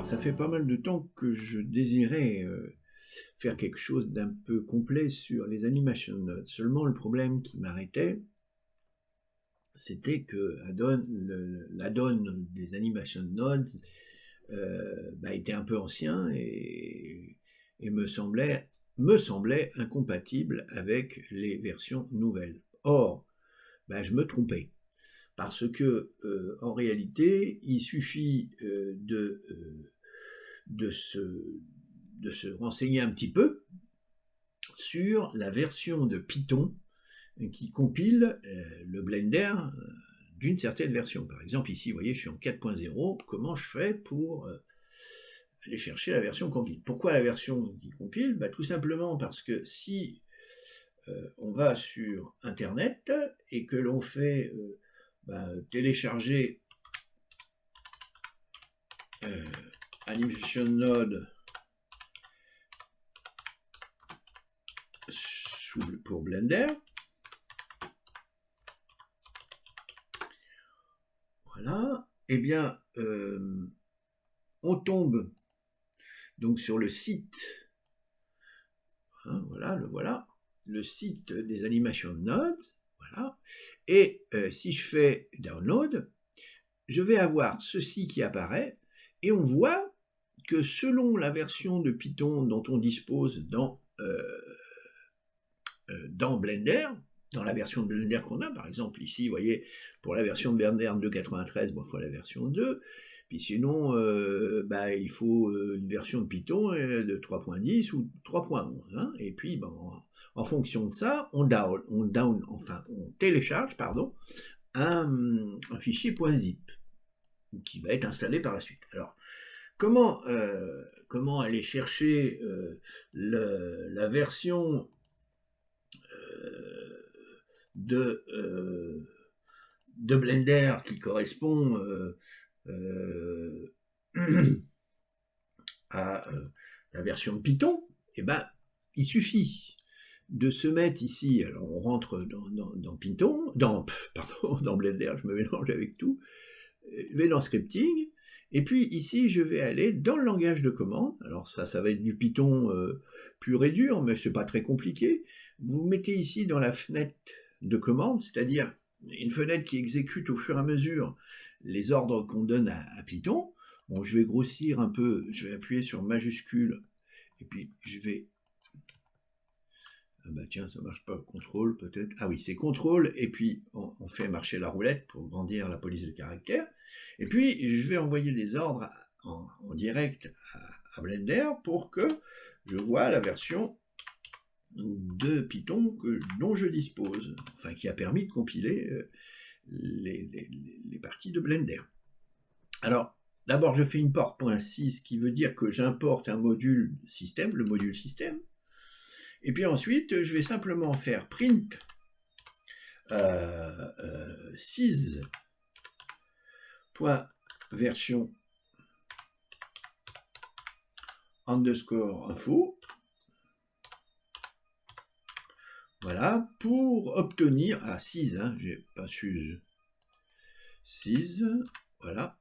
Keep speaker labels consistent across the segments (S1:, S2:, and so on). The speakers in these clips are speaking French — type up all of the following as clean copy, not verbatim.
S1: ça fait pas mal de temps que je désirais faire quelque chose d'un peu complet sur les animation nodes. Seulement, le problème qui m'arrêtait, c'était que l'add-on des animation nodes était un peu ancien et me semblait incompatible avec les versions nouvelles. Or, je me trompais. Parce que, en réalité, il suffit de se renseigner un petit peu sur la version de Python qui compile le Blender d'une certaine version. Par exemple, ici, vous voyez, je suis en 4.0. Comment je fais pour aller chercher la version compile? Pourquoi la version qui compile? Tout simplement parce que si on va sur Internet et que l'on fait télécharger Animation Node pour Blender, voilà, eh bien on tombe donc sur le site, voilà, le site des Animation Nodes, voilà, et si je fais download, je vais avoir ceci qui apparaît, et on voit que selon la version de Python dont on dispose dans Blender, dans la version de Blender qu'on a, par exemple ici, vous voyez, pour la version de Blender 2.93, il faut la version 2, puis sinon, il faut une version de Python de 3.10 ou 3.11, hein, et puis en fonction de ça, on télécharge, un fichier .zip qui va être installé par la suite. Alors, comment aller chercher la version de Blender qui correspond à la version de Python? Il suffit de se mettre ici, alors on rentre dans Python, dans Blender, je me mélange avec tout, je vais dans Scripting, et puis ici je vais aller dans le langage de commande. Alors ça va être du Python pur et dur, mais c'est pas très compliqué. Vous mettez ici dans la fenêtre de commande, c'est-à-dire une fenêtre qui exécute au fur et à mesure les ordres qu'on donne à Python. Bon, je vais grossir un peu, je vais appuyer sur majuscule, et puis je vais... tiens, ça marche pas, contrôle peut-être. Ah oui, c'est contrôle, et puis on fait marcher la roulette pour grandir la police de caractère. Et puis, je vais envoyer des ordres en direct à Blender pour que je vois la version de Python dont je dispose, enfin qui a permis de compiler les parties de Blender. Alors, d'abord je fais import .6 qui veut dire que j'importe un module système, le module système, et puis ensuite je vais simplement faire print sys.version _info. Voilà, pour obtenir... Ah, sys, hein, j'ai pas su... sys, voilà.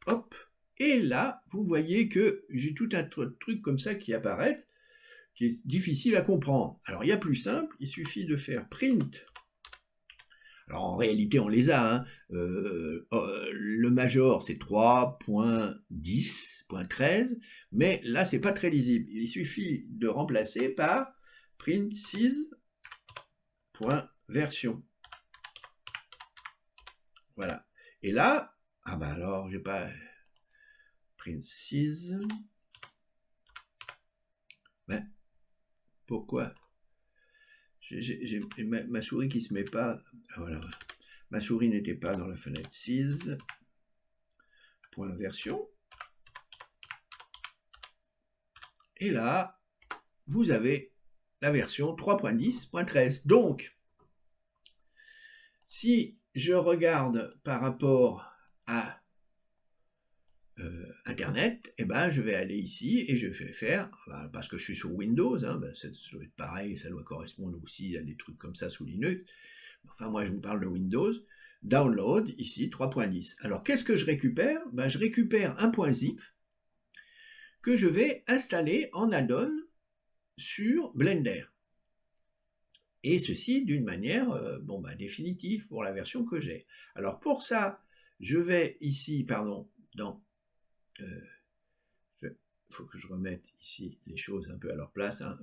S1: Hop. Et là, vous voyez que j'ai tout un truc comme ça qui apparaît, qui est difficile à comprendre. Alors, il y a plus simple, il suffit de faire print. Alors, en réalité, on les a. Hein. Le major, c'est 3.10.13, mais là, c'est pas très lisible. Il suffit de remplacer par print sys.version. Voilà. Et là, alors, j'ai pas print sys. Pourquoi j'ai ma souris qui se met pas. Voilà. Ma souris n'était pas dans la fenêtre sys.version. Et là, vous avez la version 3.10.13. Donc, si je regarde par rapport à Internet, je vais aller ici et je vais faire, parce que je suis sur Windows, ça doit être pareil, ça doit correspondre aussi à des trucs comme ça sous Linux. Enfin, moi, je vous parle de Windows. Download, ici, 3.10. Alors, qu'est-ce que je récupère ? Je récupère un .zip que je vais installer en add-on sur Blender. Et ceci d'une manière définitive pour la version que j'ai. Alors pour ça, je vais ici, dans... faut que je remette ici les choses un peu à leur place. Hein.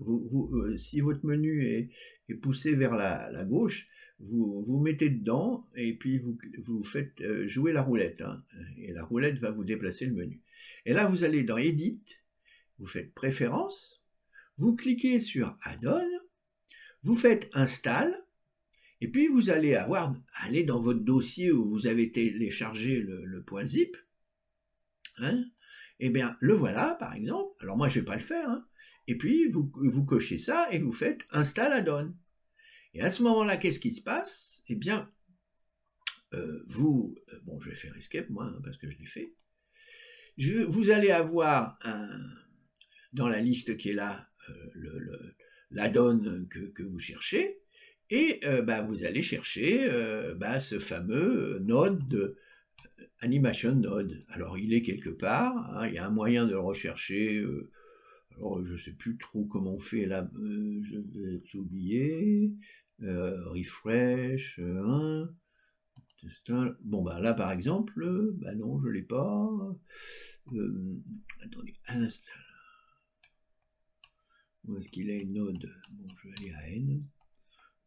S1: Si votre menu est poussé vers la gauche, vous mettez dedans et puis vous faites jouer la roulette. Hein, et la roulette va vous déplacer le menu. Et là, vous allez dans Edit, vous faites Préférences, vous cliquez sur Add-on, vous faites Install, et puis vous allez aller dans votre dossier où vous avez téléchargé le .zip, hein, et bien le voilà par exemple. Alors moi je ne vais pas le faire, hein, et puis vous cochez ça et vous faites Install Add-on. Et à ce moment-là, qu'est-ce qui se passe? Eh bien, je vais faire Escape moi, hein, parce que je l'ai fait. Vous allez avoir dans la liste qui est là, l'add-on que vous cherchez, et vous allez chercher ce fameux node, Animation Node. Alors il est quelque part, hein, il y a un moyen de le rechercher, alors je ne sais plus trop comment on fait là, je vais oublier, refresh, là par exemple, non je ne l'ai pas, attendez, install. Où est-ce qu'il est, Node? Bon, je vais aller à N.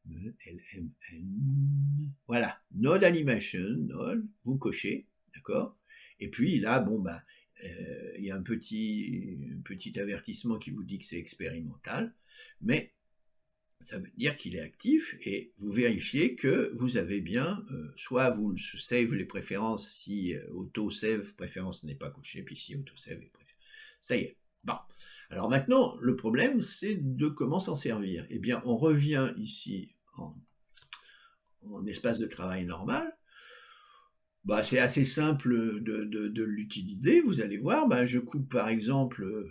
S1: LMN. Voilà, Node Animation, Node, vous cochez, d'accord? Et puis là, il y a un petit avertissement qui vous dit que c'est expérimental, mais ça veut dire qu'il est actif et vous vérifiez que vous avez bien, soit vous save les préférences si auto-save préférence n'est pas coché, puis si auto-save est préférence. Ça y est. Bon. Alors maintenant, le problème, c'est de comment s'en servir. Eh bien, on revient ici en espace de travail normal. C'est assez simple de l'utiliser. Vous allez voir, je coupe par exemple,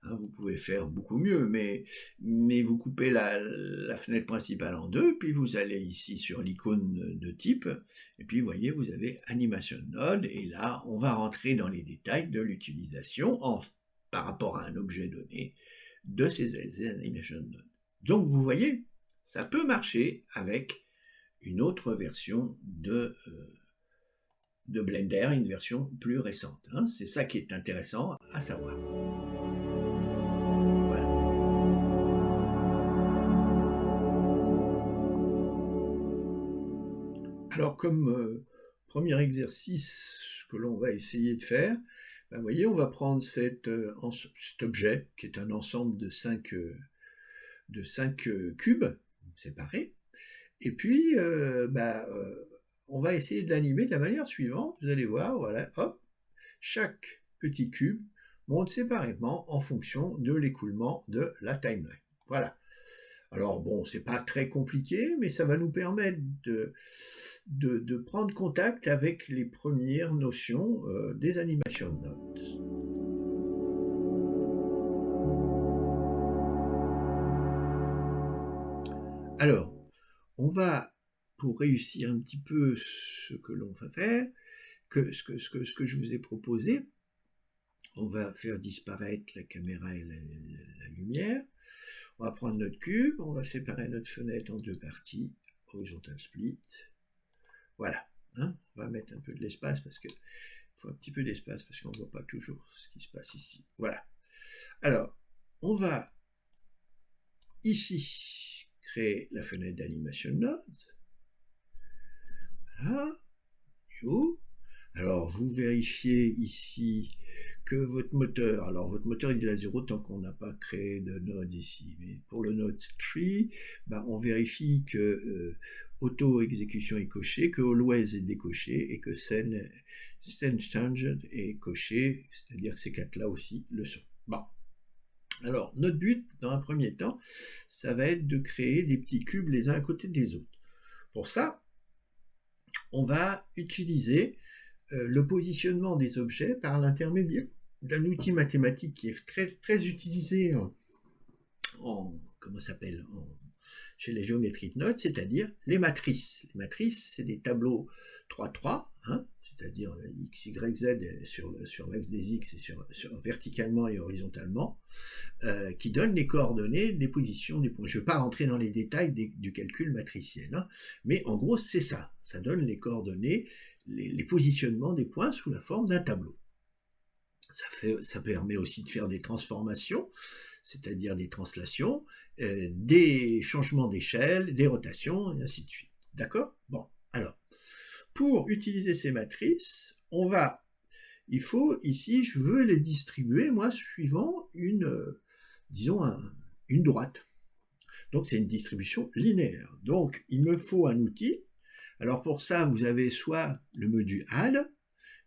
S1: vous pouvez faire beaucoup mieux, mais vous coupez la fenêtre principale en deux, puis vous allez ici sur l'icône de type, et puis vous voyez, vous avez Animation Node, et là, on va rentrer dans les détails de l'utilisation par rapport à un objet donné de ces Animation Nodes. Donc vous voyez, ça peut marcher avec une autre version de Blender, une version plus récente. Hein. C'est ça qui est intéressant à savoir. Voilà. Alors comme premier exercice que l'on va essayer de faire, vous voyez, on va prendre cet objet qui est un ensemble de 5 cubes séparés, et puis on va essayer de l'animer de la manière suivante. Vous allez voir, voilà, hop, chaque petit cube monte séparément en fonction de l'écoulement de la timeline. Voilà. Alors c'est pas très compliqué, mais ça va nous permettre de prendre contact avec les premières notions des animation nodes. Alors, on va, pour réussir un petit peu ce que l'on va faire, ce que je vous ai proposé, on va faire disparaître la caméra et la lumière. On va prendre notre cube, on va séparer notre fenêtre en deux parties, horizontal split. Voilà, hein, on va mettre un peu de l'espace parce que faut un petit peu d'espace parce qu'on ne voit pas toujours ce qui se passe ici. Voilà. Alors, on va ici créer la fenêtre d'animation nodes. Voilà. Alors, vous vérifiez ici que votre moteur, alors votre moteur il est à 0 tant qu'on n'a pas créé de node ici, mais pour le node tree, on vérifie que auto-exécution est coché, que always est décoché et que send changed est coché, c'est-à-dire que ces quatre-là aussi le sont. Bon. Alors, notre but, dans un premier temps, ça va être de créer des petits cubes les uns à côté des autres. Pour ça, on va utiliser le positionnement des objets par l'intermédiaire d'un outil mathématique qui est très, très utilisé chez les géométries de nodes, c'est-à-dire les matrices. Les matrices, c'est des tableaux 3-3, hein, c'est-à-dire x, y, z sur l'axe des x et verticalement et horizontalement, qui donne les coordonnées des positions des points. Je ne vais pas rentrer dans les détails du calcul matriciel, hein, mais en gros c'est ça, ça donne les coordonnées, les positionnements des points sous la forme d'un tableau. Ça permet aussi de faire des transformations, c'est-à-dire des translations, des changements d'échelle, des rotations, et ainsi de suite. D'accord? Bon, alors, pour utiliser ces matrices, il faut ici, je veux les distribuer, moi, suivant disons, une droite. Donc, c'est une distribution linéaire. Donc, il me faut un outil. Alors, pour ça, vous avez soit le menu Add,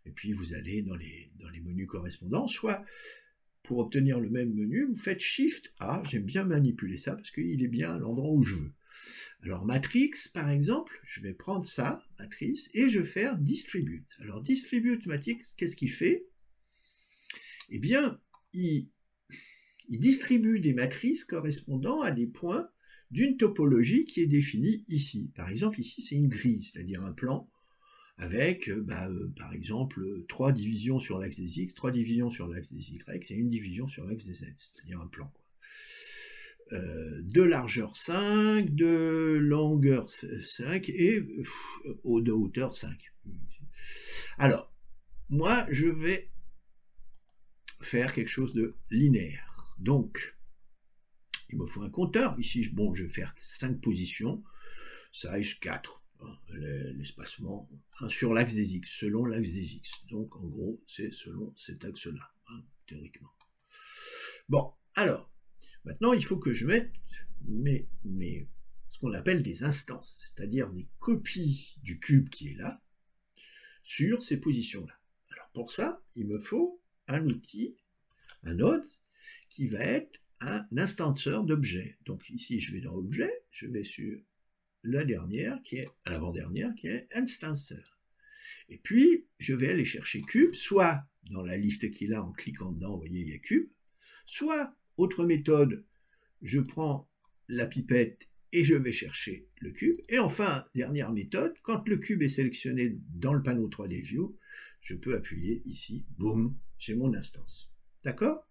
S1: et puis vous allez dans les menus correspondants, soit pour obtenir le même menu, vous faites Shift A, j'aime bien manipuler ça parce qu'il est bien à l'endroit où je veux. Alors Matrix, par exemple, je vais prendre ça, matrice, et je vais faire Distribute. Alors Distribute Matrix, qu'est-ce qu'il fait? Eh bien, il distribue des matrices correspondant à des points d'une topologie qui est définie ici. Par exemple, ici, c'est une grille, c'est-à-dire un plan avec, par exemple, 3 divisions sur l'axe des x, 3 divisions sur l'axe des y, et une division sur l'axe des z, c'est-à-dire un plan. De largeur 5, de longueur 5 et de hauteur 5. Alors, moi, je vais faire quelque chose de linéaire. Donc, il me faut un compteur. Ici, je vais faire 5 positions, size 4. L'espacement sur l'axe des x, selon l'axe des x. Donc, en gros, c'est selon cet axe-là, hein, théoriquement. Bon, alors, maintenant, il faut que je mette ce qu'on appelle des instances, c'est-à-dire des copies du cube qui est là, sur ces positions-là. Alors, pour ça, il me faut un outil, un node, qui va être un instanceur d'objets. Donc, ici, je vais dans Objet, je vais sur la dernière, l'avant-dernière, qui est Instancer. Et puis, je vais aller chercher cube, soit dans la liste qu'il a en cliquant dedans, vous voyez, il y a cube, soit, autre méthode, je prends la pipette et je vais chercher le cube. Et enfin, dernière méthode, quand le cube est sélectionné dans le panneau 3D View, je peux appuyer ici, boum, j'ai mon instance. D'accord?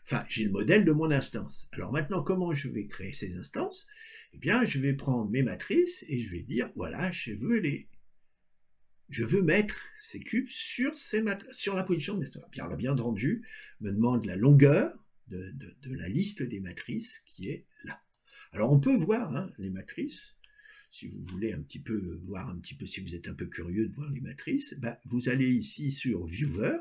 S1: Enfin, j'ai le modèle de mon instance. Alors maintenant, comment je vais créer ces instances? Eh bien, je vais prendre mes matrices et je vais dire, voilà, je veux mettre ces cubes sur la position de mes instances. Bien, bien entendu, me demande la longueur de la liste des matrices qui est là. Alors, on peut voir hein, les matrices. Si vous voulez voir un petit peu, si vous êtes un peu curieux de voir les matrices, vous allez ici sur Viewer,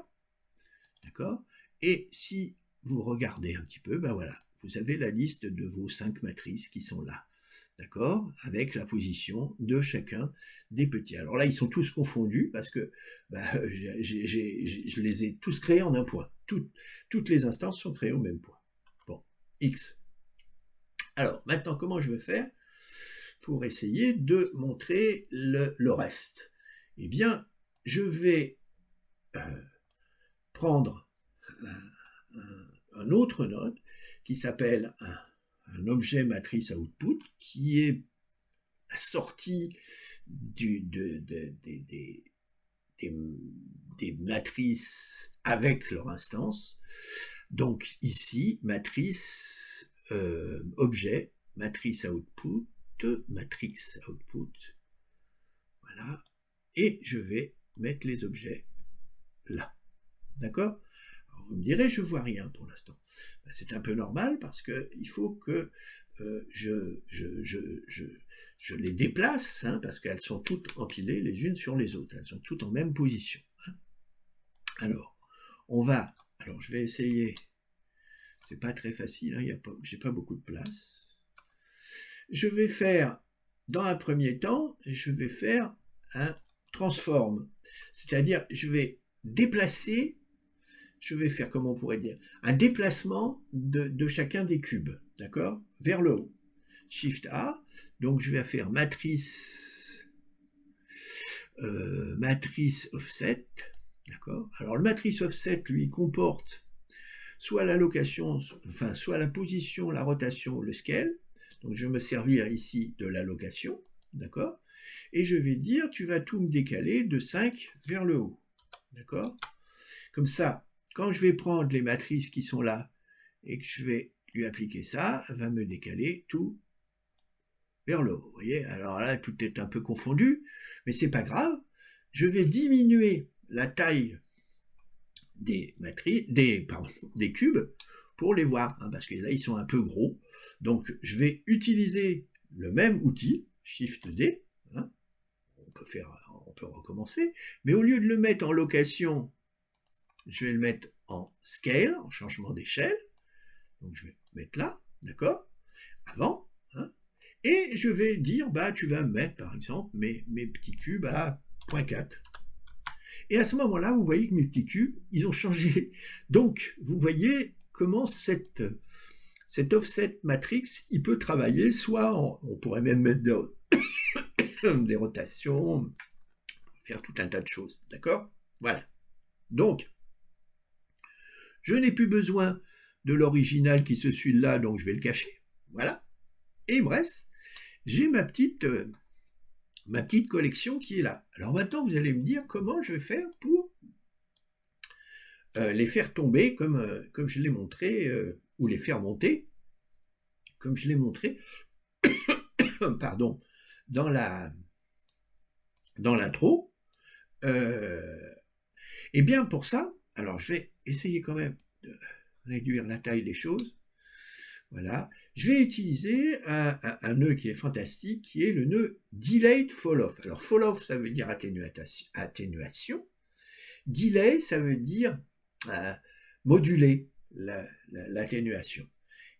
S1: d'accord? Et si vous regardez un petit peu, voilà, vous avez la liste de vos 5 matrices qui sont là, d'accord, avec la position de chacun des petits. Alors là, ils sont tous confondus parce que je les ai tous créés en un point. Toutes les instances sont créées au même point. Bon, X. Alors, maintenant, comment je vais faire pour essayer de montrer le reste? Eh bien, je vais prendre un autre node qui s'appelle un objet matrice output qui est sorti des matrices avec leur instance. Donc ici, matrice objet, matrice output, voilà, et je vais mettre les objets là. D'accord? Vous me direz, je ne vois rien pour l'instant. C'est un peu normal parce qu'il faut que je les déplace, hein, parce qu'elles sont toutes empilées les unes sur les autres. Elles sont toutes en même position. Hein. Alors, je vais essayer. C'est pas très facile, hein, j'ai pas beaucoup de place. Je vais faire, dans un premier temps, je vais faire un transform. C'est-à-dire, je vais déplacer. Je vais faire, comment on pourrait dire, un déplacement de chacun des cubes, d'accord, vers le haut. Shift A, donc je vais faire matrice offset, d'accord. Alors le matrice offset, lui, comporte soit l'allocation, enfin soit la position, la rotation, le scale. Donc je vais me servir ici de l'allocation, d'accord. et je vais dire, tu vas tout me décaler de 5 vers le haut. D'accord? Comme ça, quand je vais prendre les matrices qui sont là, et que je vais lui appliquer ça, elle va me décaler tout vers le haut. Vous voyez, alors là, tout est un peu confondu, mais c'est pas grave. Je vais diminuer la taille des matrices, des cubes pour les voir, hein, parce que là, ils sont un peu gros. Donc, je vais utiliser le même outil, Shift D, hein, on peut recommencer, mais au lieu de le mettre en location, je vais le mettre en scale, en changement d'échelle. Donc, je vais mettre là, d'accord, avant, hein, et je vais dire, bah, tu vas mettre, par exemple, mes petits cubes à 0.4. Et à ce moment-là, vous voyez que mes petits cubes, ils ont changé. Donc, vous voyez comment cet offset matrix, il peut travailler, soit on pourrait même mettre des rotations, faire tout un tas de choses, d'accord? Voilà. Donc, je n'ai plus besoin de l'original qui se suit là, donc je vais le cacher. Voilà. Et il me reste, j'ai ma petite collection qui est là. Alors maintenant, vous allez me dire comment je vais faire pour les faire tomber comme je l'ai montré, ou les faire monter, comme je l'ai montré, pardon, dans l'intro. Et bien pour ça, alors je vais essayer quand même de réduire la taille des choses. Voilà. Je vais utiliser un nœud qui est fantastique, qui est le nœud Delayed Fall-Off. Alors Fall-Off, ça veut dire atténuation. Delay, ça veut dire moduler l'atténuation.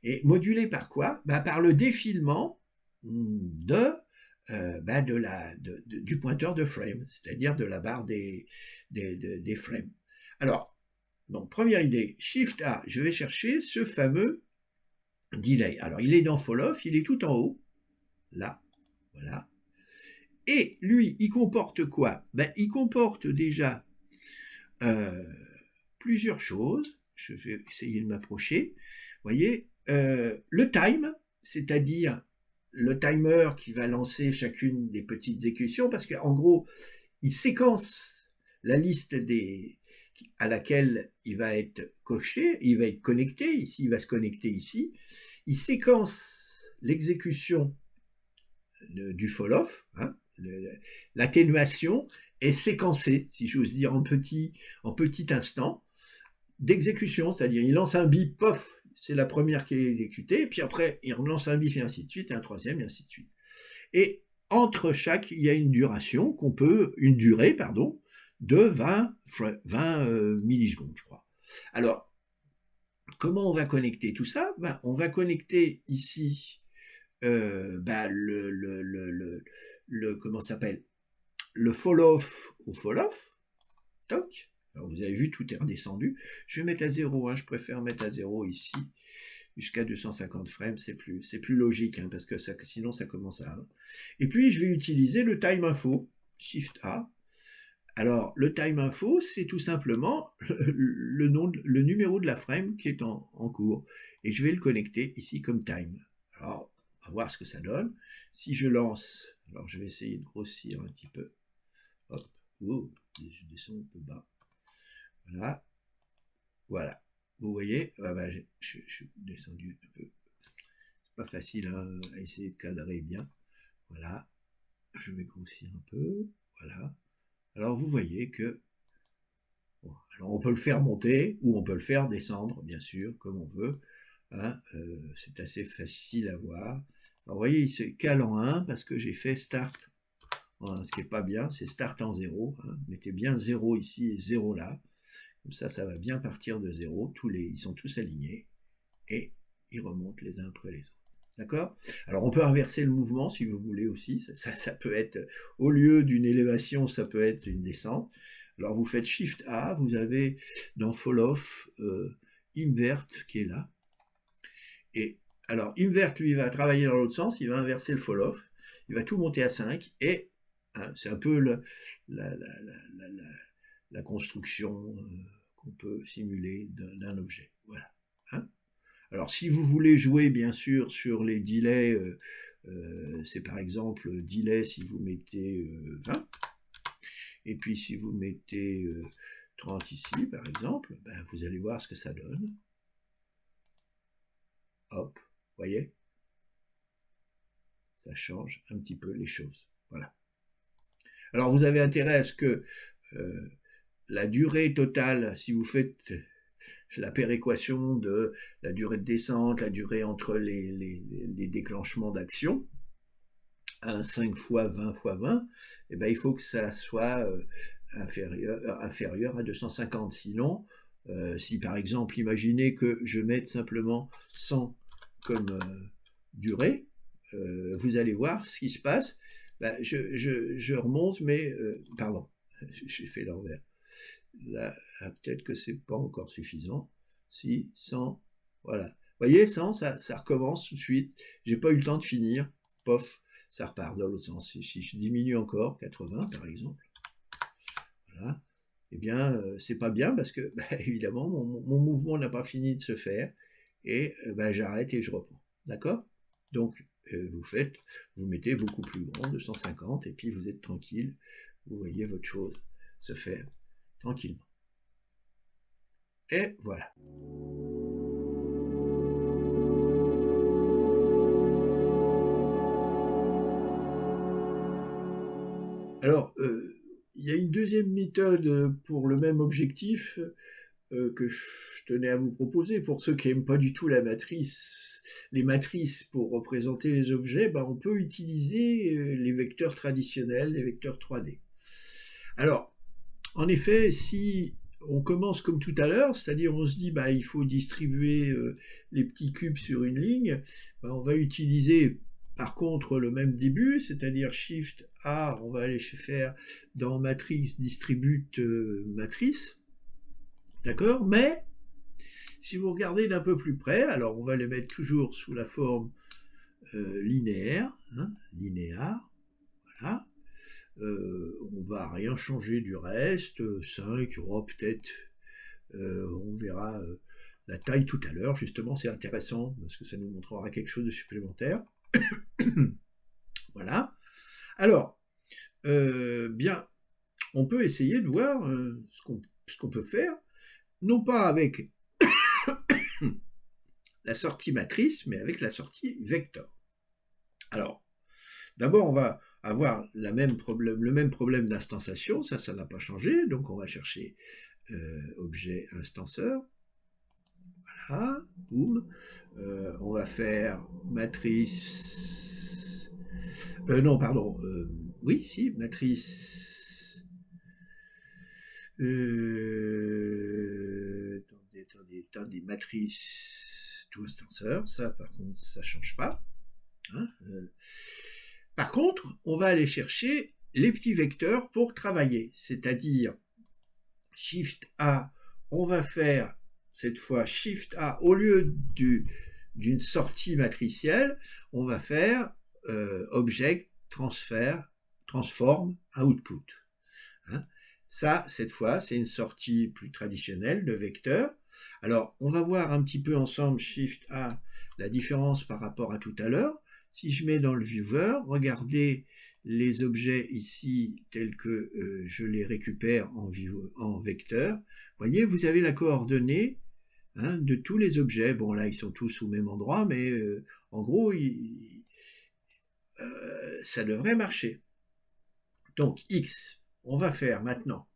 S1: Et moduler par quoi? Par le défilement du pointeur de frame, c'est-à-dire de la barre des frames. Alors, donc première idée, Shift A, je vais chercher ce fameux delay. Alors, il est dans Fall-Off, il est tout en haut, là, voilà. Et lui, il comporte quoi? Il comporte déjà plusieurs choses. Je vais essayer de m'approcher. Vous voyez, le time, c'est-à-dire le timer qui va lancer chacune des petites exécutions, parce qu'en gros, il séquence la liste à laquelle il va être coché, il va être connecté, ici, il va se connecter ici, il séquence l'exécution du fall-off, hein, l'atténuation est séquencée, si j'ose dire, en petit instant d'exécution, c'est-à-dire il lance un bip, pof, c'est la première qui est exécutée, et puis après il relance un bip et ainsi de suite, et un troisième et ainsi de suite. Et entre chaque, il y a une durée de 20 millisecondes, je crois. Alors, comment on va connecter tout ça? On va connecter ici comment s'appelle, le fall-off au fall-off. Toc. Alors vous avez vu, tout est redescendu. Je vais mettre à 0, hein, je préfère mettre à 0 ici, jusqu'à 250 frames, c'est plus logique, hein, parce que sinon ça commence à 1. Et puis je vais utiliser le time info, Shift A. Alors le time info, c'est tout simplement le numéro de la frame qui est en cours. Et je vais le connecter ici comme time. Alors, on va voir ce que ça donne. Si je lance, alors je vais essayer de grossir un petit peu. Hop, je descends un peu bas. Voilà. Voilà. Vous voyez, je suis descendu un peu. C'est pas facile hein, à essayer de cadrer bien. Voilà. Je vais grossir un peu. Voilà. Alors vous voyez que alors on peut le faire monter ou on peut le faire descendre, bien sûr, comme on veut. Hein, c'est assez facile à voir. Alors vous voyez, il se cale en 1 parce que j'ai fait start. Voilà, ce qui n'est pas bien, c'est start en 0. Hein. Mettez bien 0 ici et 0 là. Comme ça, ça va bien partir de 0. Ils sont tous alignés et ils remontent les uns après les autres. D'accord? Alors on peut inverser le mouvement si vous voulez aussi. Ça peut être, au lieu d'une élévation, ça peut être une descente. Alors vous faites Shift A, vous avez dans Fall Off Invert qui est là. Et alors Invert, lui, va travailler dans l'autre sens, il va inverser le Fall Off, il va tout monter à 5 et hein, c'est un peu la construction qu'on peut simuler d'un objet. Voilà. Hein? Alors si vous voulez jouer bien sûr sur les delays c'est par exemple delay si vous mettez 20. Et puis si vous mettez 30 ici, par exemple, ben, vous allez voir ce que ça donne. Hop, voyez? Ça change un petit peu les choses. Voilà. Alors vous avez intérêt à ce que la durée totale, si vous faites la péréquation de la durée de descente, la durée entre les déclenchements d'action, 5 fois 20 fois 20, eh ben, il faut que ça soit inférieur à 250. Sinon, si par exemple, imaginez que je mette simplement 100 comme durée, vous allez voir ce qui se passe. Ben, je remonte, mais pardon, j'ai fait l'envers. Là, peut-être que c'est pas encore suffisant. Si, 100, voilà. Vous voyez, 100, ça recommence tout de suite. J'ai pas eu le temps de finir. Pof, ça repart dans l'autre sens. Si je diminue encore, 80 par exemple, voilà, eh bien, c'est pas bien parce que, bah, évidemment, mon mouvement n'a pas fini de se faire et bah, j'arrête et je reprends. D'accord? Donc, vous mettez beaucoup plus grand, 250, et puis vous êtes tranquille. Vous voyez votre chose se faire tranquillement. Et voilà. Alors, il y a une deuxième méthode pour le même objectif que je tenais à vous proposer. Pour ceux qui n'aiment pas du tout les matrices pour représenter les objets, ben, on peut utiliser les vecteurs traditionnels, les vecteurs 3D. Alors, en effet, si on commence comme tout à l'heure, c'est-à-dire on se dit bah, il faut distribuer les petits cubes sur une ligne, bah, on va utiliser par contre le même début, c'est-à-dire Shift A, on va aller faire dans matrice distribute matrice, d'accord? Mais si vous regardez d'un peu plus près, alors on va les mettre toujours sous la forme linéaire, hein, linéaire, voilà. On va rien changer du reste, 5, oh, peut-être, on verra la taille tout à l'heure, justement c'est intéressant parce que ça nous montrera quelque chose de supplémentaire. Voilà. Alors, bien, on peut essayer de voir ce qu'on peut faire, non pas avec la sortie matrice, mais avec la sortie vecteur. Alors, d'abord, on va avoir le même problème d'instanciation, ça n'a pas changé, donc on va chercher objet instanceur, voilà, boum, on va faire matrice, non, pardon, oui, si, matrice, attendez, matrice tout instanceur, ça par contre, ça change pas, hein, par contre, on va aller chercher les petits vecteurs pour travailler, c'est-à-dire Shift A, on va faire cette fois Shift A, au lieu d'une sortie matricielle, on va faire Object Transform Output. Hein, ça, cette fois, c'est une sortie plus traditionnelle de vecteur. Alors, on va voir un petit peu ensemble Shift A, la différence par rapport à tout à l'heure. Si je mets dans le viewer, regardez les objets ici tels que je les récupère en vecteur. Vous voyez, vous avez la coordonnée hein, de tous les objets. Bon, là, ils sont tous au même endroit, mais en gros, ça devrait marcher. Donc, X, on va faire maintenant,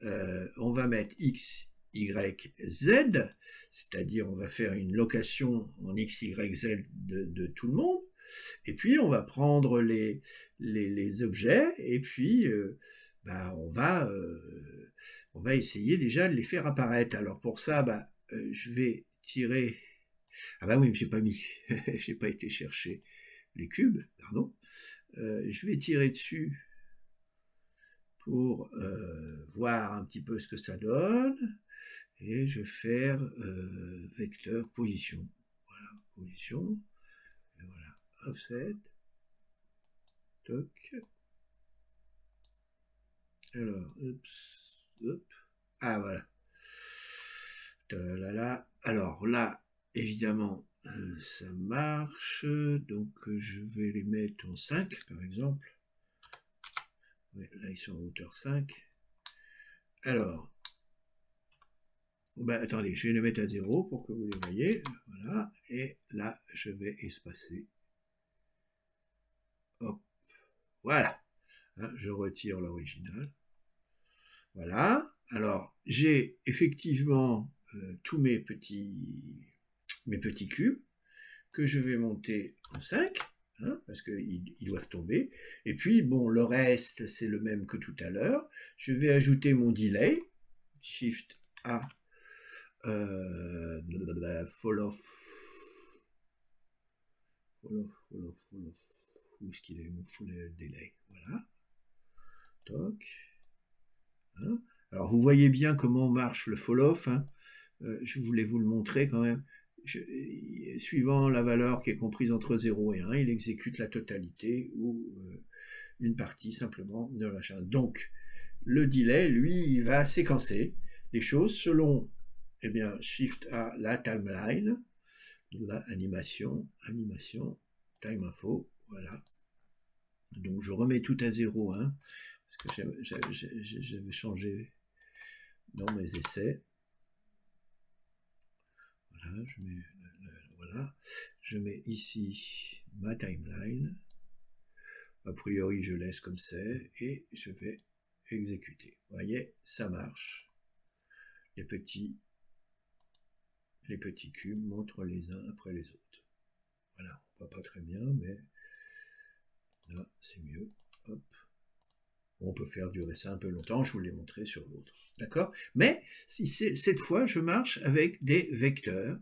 S1: on va mettre X, Y, Z, c'est-à-dire on va faire une location en X, Y, Z de tout le monde. Et puis on va prendre les objets et puis bah, on va essayer déjà de les faire apparaître. Alors pour ça, bah, je vais tirer. Ah bah oui, j'ai pas mis, j'ai pas été chercher les cubes, pardon. Je vais tirer dessus pour voir un petit peu ce que ça donne. Et je vais faire vecteur position. Voilà, position. Et voilà, offset. Toc. Alors, hop. Ah, voilà. Là. Alors là, évidemment, ça marche, donc je vais les mettre en 5 par exemple. Ouais, là ils sont en hauteur 5. Alors, attendez, je vais les mettre à 0 pour que vous les voyez. Voilà, et là je vais espacer. Hop, voilà. Hein, je retire l'original. Voilà. Alors, j'ai effectivement tous mes petits cubes que je vais monter en 5, hein, parce qu'ils doivent tomber. Et puis, bon, le reste, c'est le même que tout à l'heure. Je vais ajouter mon delay, Shift A, fall off. Où est-ce qu'il est mon full delay? Voilà. Toc. Hein, alors, vous voyez bien comment marche le fall off. Hein. Je voulais vous le montrer quand même. Suivant la valeur qui est comprise entre 0 et 1, il exécute la totalité ou une partie simplement de la chaîne. Donc, le delay, lui, il va séquencer les choses selon, eh bien, Shift A, la timeline, la animation, time info, voilà. Donc, je remets tout à 0, hein, parce que j'avais changé dans mes essais. Voilà, je mets ici ma timeline. A priori, je laisse comme c'est et je vais exécuter. Vous voyez, ça marche. Les petits cubes montrent les uns après les autres. Voilà, on voit pas très bien, mais là, c'est mieux. Hop. On peut faire durer ça un peu longtemps, je vous l'ai montré sur l'autre. D'accord? Mais si cette fois, je marche avec des vecteurs.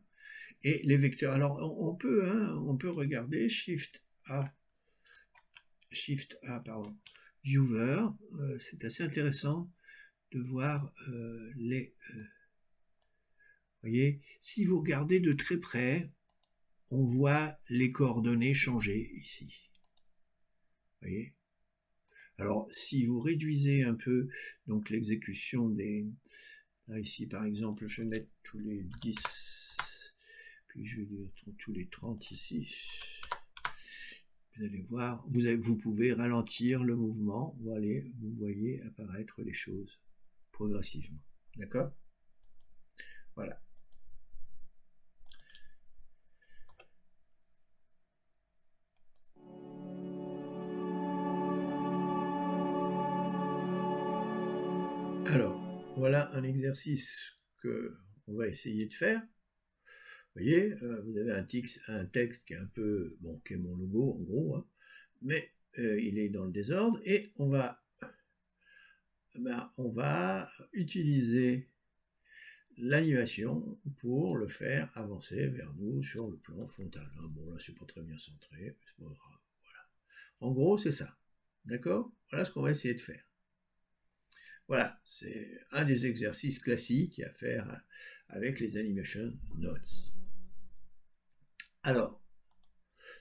S1: Et les vecteurs, alors on peut regarder Shift A, pardon, Viewer, c'est assez intéressant de voir les... voyez, si vous regardez de très près, on voit les coordonnées changer ici. Voyez? Alors, si vous réduisez un peu donc l'exécution des... Là, ici, par exemple, je vais mettre tous les 10... Puis je vais dire tous les 30 ici. Vous allez voir, vous pouvez ralentir le mouvement, vous voyez apparaître les choses progressivement. D'accord? Voilà. Alors, voilà un exercice que on va essayer de faire. Vous voyez, vous avez un texte qui est un peu, bon, qui est mon logo en gros, hein, mais il est dans le désordre et on va utiliser l'animation pour le faire avancer vers nous sur le plan frontal. Hein. Bon, là, c'est pas très bien centré, c'est pas grave. Voilà. En gros, c'est ça. D'accord? Voilà ce qu'on va essayer de faire. Voilà, c'est un des exercices classiques à faire avec les animation notes. Alors,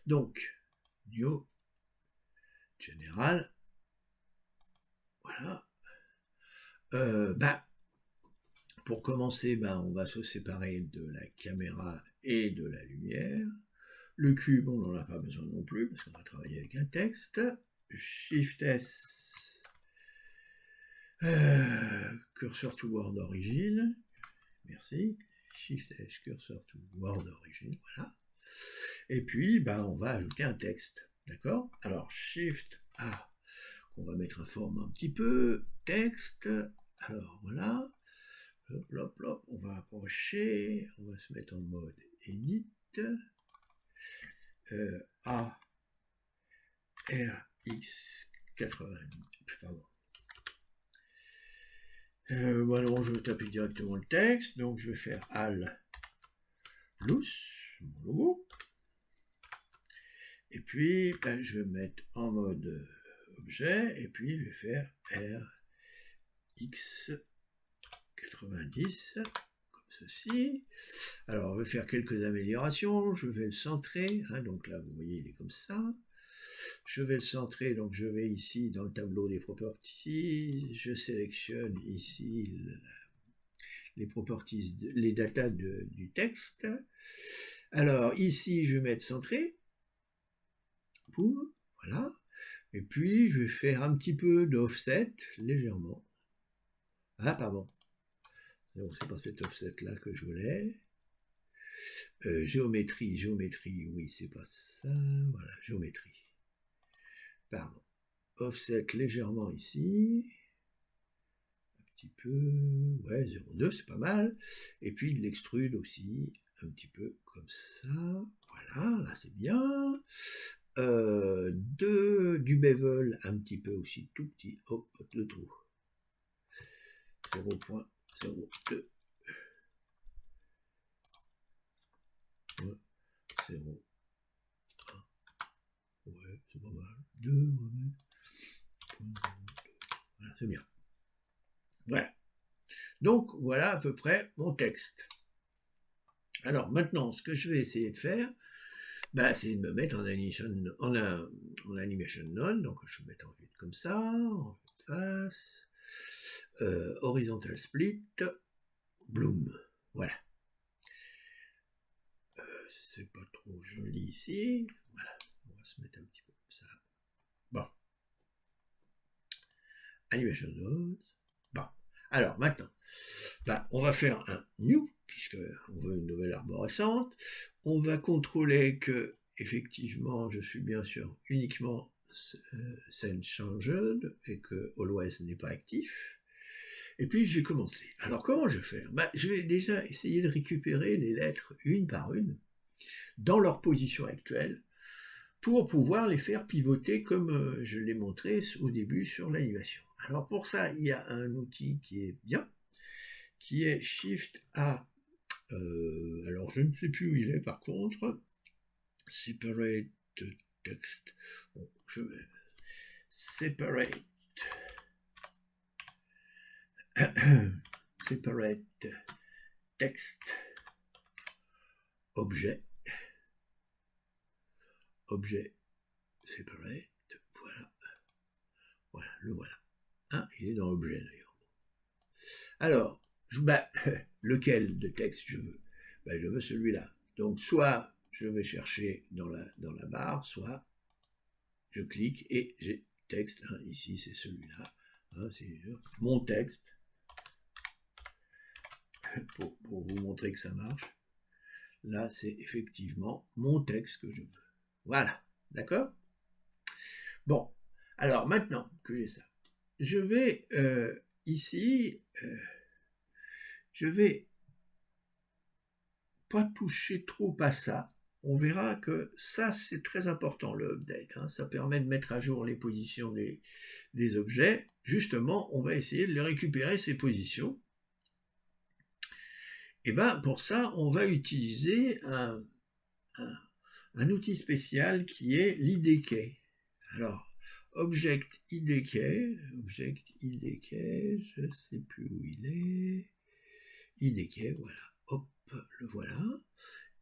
S1: donc, New General, voilà. Pour commencer, on va se séparer de la caméra et de la lumière. Le cube, on n'en a pas besoin non plus, parce qu'on va travailler avec un texte. Shift S, cursor to word origin. Merci. Shift S, cursor to word origin, voilà. Et puis, on va ajouter un texte, d'accord? Alors, Shift A, on va mettre un format un petit peu, texte, alors voilà, hop, on va approcher, on va se mettre en mode Edit, A, RX 80, pardon. Non, je vais taper directement le texte, donc je vais faire Al Loose, mon logo. Et puis, je vais mettre en mode objet, et puis je vais faire RX 90, comme ceci. Alors, je vais faire quelques améliorations, je vais le centrer, hein, donc là, vous voyez, il est comme ça. Je vais le centrer, donc je vais ici dans le tableau des properties, je sélectionne ici les properties, les datas du texte. Alors, ici, je vais mettre centré. Boum, voilà. Et puis, je vais faire un petit peu d'offset, légèrement. Ah, pardon. Donc, c'est pas cet offset-là que je voulais. Géométrie, oui, c'est pas ça. Voilà, géométrie. Pardon. Offset légèrement ici. Un petit peu. Ouais, 0,2, c'est pas mal. Et puis, de l'extrude aussi. Un petit peu comme ça. Voilà, là, c'est bien. Du bevel, un petit peu aussi, tout petit. Hop, le trou. 0,02. 0. Ouais, c'est pas mal. 2, voilà, c'est bien. Voilà. Donc, voilà à peu près mon texte. Alors, maintenant, ce que je vais essayer de faire, bah, c'est de me mettre en animation none. Donc, je vais mettre en vue comme ça, en vue de face, horizontal split, bloom. Voilà. C'est pas trop joli ici. Voilà. On va se mettre un petit peu comme ça. Bon. Animation nodes. Bon. Alors, maintenant, bah, on va faire un new, puisqu'on veut une nouvelle arborescente. On va contrôler que, effectivement, je suis bien sûr uniquement send changed et que always n'est pas actif. Et puis, je vais commencer. Alors, comment je vais faire? Bah, je vais déjà essayer de récupérer les lettres une par une dans leur position actuelle pour pouvoir les faire pivoter comme je l'ai montré au début sur l'animation. Alors pour ça, il y a un outil qui est bien, qui est Shift A. Alors je ne sais plus où il est par contre. Separate text. Bon, je vais separate. Separate text. Objet. Objet. Separate. Voilà. Voilà, le voilà. Ah, il est dans l'objet d'ailleurs. Alors, bah, lequel de texte je veux? Bah, je veux celui-là. Donc, soit je vais chercher dans la barre, soit je clique et j'ai texte. Hein, ici, c'est celui-là. Hein, c'est mon texte. Pour vous montrer que ça marche. Là, c'est effectivement mon texte que je veux. Voilà. D'accord? Bon. Alors, maintenant que j'ai ça, je vais ici... je vais pas toucher trop à ça. On verra que ça, c'est très important, le update. Hein. Ça permet de mettre à jour les positions des objets. Justement, on va essayer de les récupérer, ces positions. Et bien, pour ça, on va utiliser un outil spécial qui est l'IDK. Alors, Object IDK, je ne sais plus où il est. IDK, voilà. Hop, le voilà.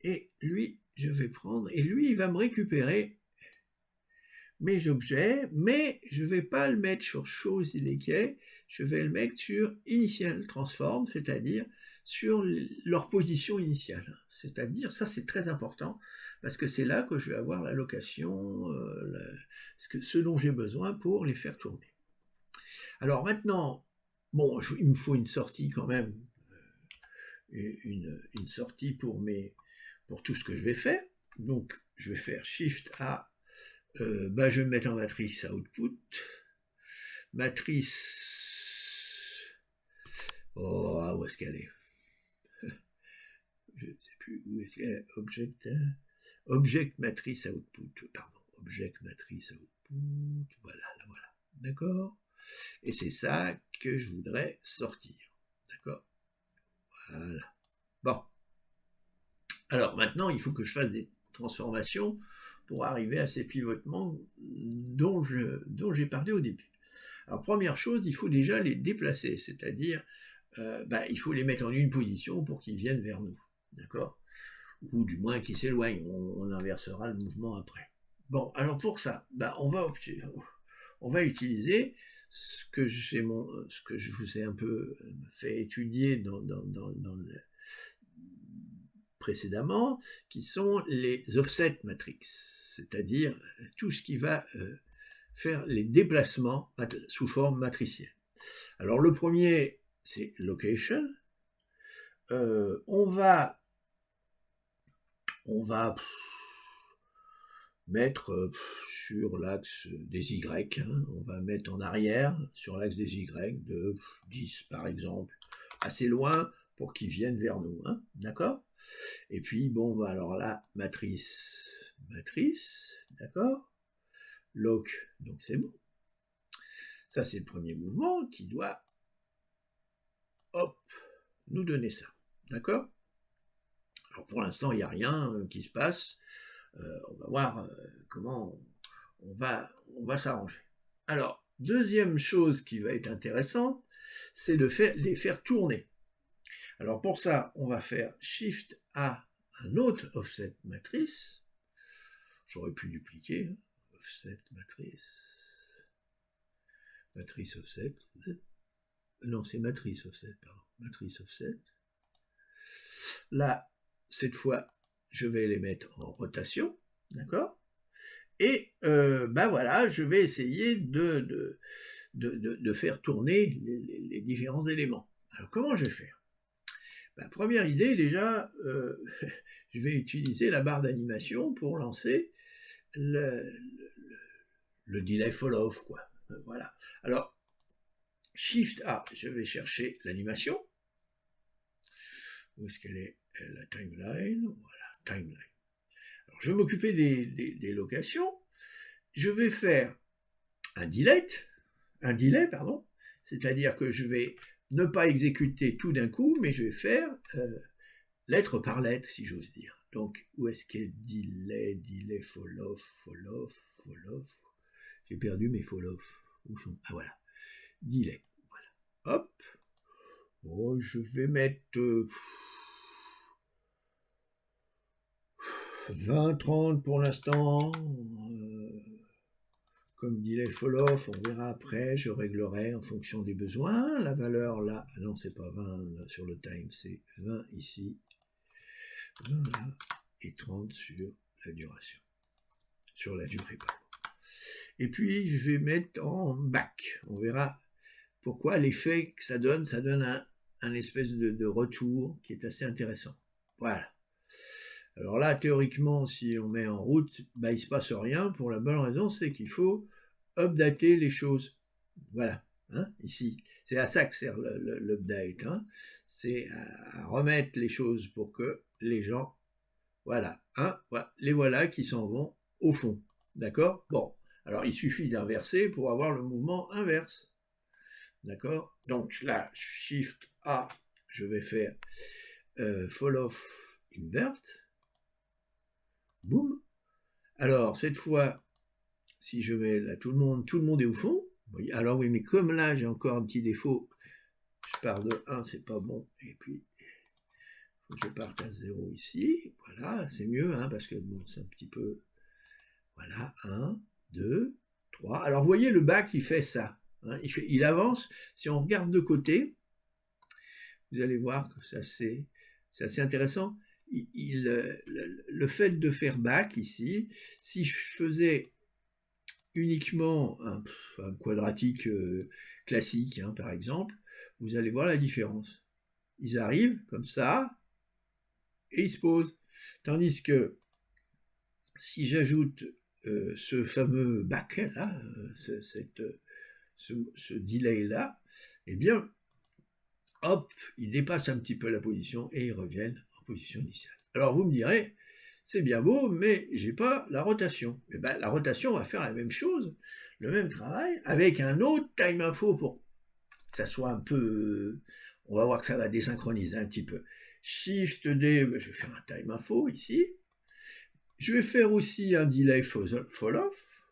S1: Et lui, je vais prendre, et lui, il va me récupérer mes objets, mais je ne vais pas le mettre sur chose IDK, je vais le mettre sur Initial Transform, c'est-à-dire sur leur position initiale. C'est-à-dire, ça c'est très important, parce que c'est là que je vais avoir l'allocation, ce dont j'ai besoin pour les faire tourner. Alors maintenant, bon, il me faut une sortie quand même, une sortie pour tout ce que je vais faire. Donc, je vais faire Shift A. Je vais me mettre en matrice output. Matrice. Oh, où est-ce qu'elle est? Je ne sais plus où est-ce qu'elle est. Object matrice output. Pardon. Object matrice output. Voilà, là voilà. D'accord? Et c'est ça que je voudrais sortir. D'accord? Voilà. Bon. Alors maintenant, il faut que je fasse des transformations pour arriver à ces pivotements dont j'ai parlé au début. Alors première chose, il faut déjà les déplacer, c'est-à-dire il faut les mettre en une position pour qu'ils viennent vers nous, d'accord? Ou du moins qu'ils s'éloignent, on inversera le mouvement après. Bon, alors pour ça, on va utiliser ce que je vous ai un peu fait étudier dans le précédemment, qui sont les offset matrix, c'est-à-dire tout ce qui va faire les déplacements sous forme matricielle. Alors le premier, c'est location. On va mettre sur l'axe des Y, hein, on va mettre en arrière sur l'axe des Y de 10 par exemple, assez loin pour qu'ils viennent vers nous, hein, d'accord? Et puis bon, alors là, matrice, d'accord? Loc, donc c'est bon. Ça c'est le premier mouvement qui doit, hop, nous donner ça, d'accord? Alors pour l'instant, il n'y a rien qui se passe. On va voir comment on va s'arranger. Alors, deuxième chose qui va être intéressante, c'est de les faire tourner. Alors pour ça, on va faire Shift A, un autre offset matrice. J'aurais pu dupliquer, offset matrice offset. Non, c'est matrice offset, pardon. Matrice offset. Là, cette fois, je vais les mettre en rotation, d'accord? Et voilà, je vais essayer de faire tourner les différents éléments. Alors comment je vais faire? Première idée, déjà, je vais utiliser la barre d'animation pour lancer le delay fall-off, quoi. Voilà. Alors, Shift A, je vais chercher l'animation. Où est-ce qu'elle est? La timeline. Voilà, timeline. Alors, je vais m'occuper des locations. Je vais faire un delay, c'est-à-dire que je vais ne pas exécuter tout d'un coup, mais je vais faire lettre par lettre, si j'ose dire. Donc, où est-ce qu'est delay, fall-off? J'ai perdu mes fall-off. Ah voilà, delay. Voilà. Hop. Bon, je vais mettre 20-30 pour l'instant. Comme delay fall-off, on verra après, je réglerai en fonction des besoins. La valeur là, non, c'est pas 20 là, sur le time, c'est 20 ici, 20 là, et 30 sur la duration. Sur la durée, pardon. Et puis, je vais mettre en back. On verra pourquoi l'effet que ça donne un espèce de retour qui est assez intéressant. Voilà. Alors là, théoriquement, si on met en route, il ne se passe rien, pour la bonne raison, c'est qu'il faut updater les choses. Voilà, hein, ici. C'est à ça que sert l'update. Hein. C'est à remettre les choses pour que les gens, voilà, hein, voilà, les voilà qui s'en vont au fond. D'accord? Bon, alors il suffit d'inverser pour avoir le mouvement inverse. D'accord? Donc là, Shift A, je vais faire fall off invert. Boum. Alors, cette fois, si je mets là, tout le monde est au fond. Oui, alors oui, mais comme là, j'ai encore un petit défaut, je pars de 1, c'est pas bon. Et puis, faut que je parte à 0 ici. Voilà, c'est mieux, hein, parce que bon, c'est un petit peu... Voilà, 1, 2, 3. Alors, vous voyez, le bac, il fait ça. Hein, il avance. Si on regarde de côté, vous allez voir que c'est assez intéressant. Le fait de faire back ici, si je faisais uniquement un quadratique classique, hein, par exemple, vous allez voir la différence. Ils arrivent comme ça et ils se posent. Tandis que si j'ajoute ce fameux back là, ce delay là, eh bien, hop, ils dépassent un petit peu la position et ils reviennent en position initiale. Alors vous me direz, c'est bien beau, mais j'ai pas la rotation. Eh ben, la rotation va faire la même chose, le même travail, avec un autre time info pour que ça soit un peu... On va voir que ça va désynchroniser un petit peu. Shift D, ben, je vais faire un time info ici. Je vais faire aussi un delay fall-off,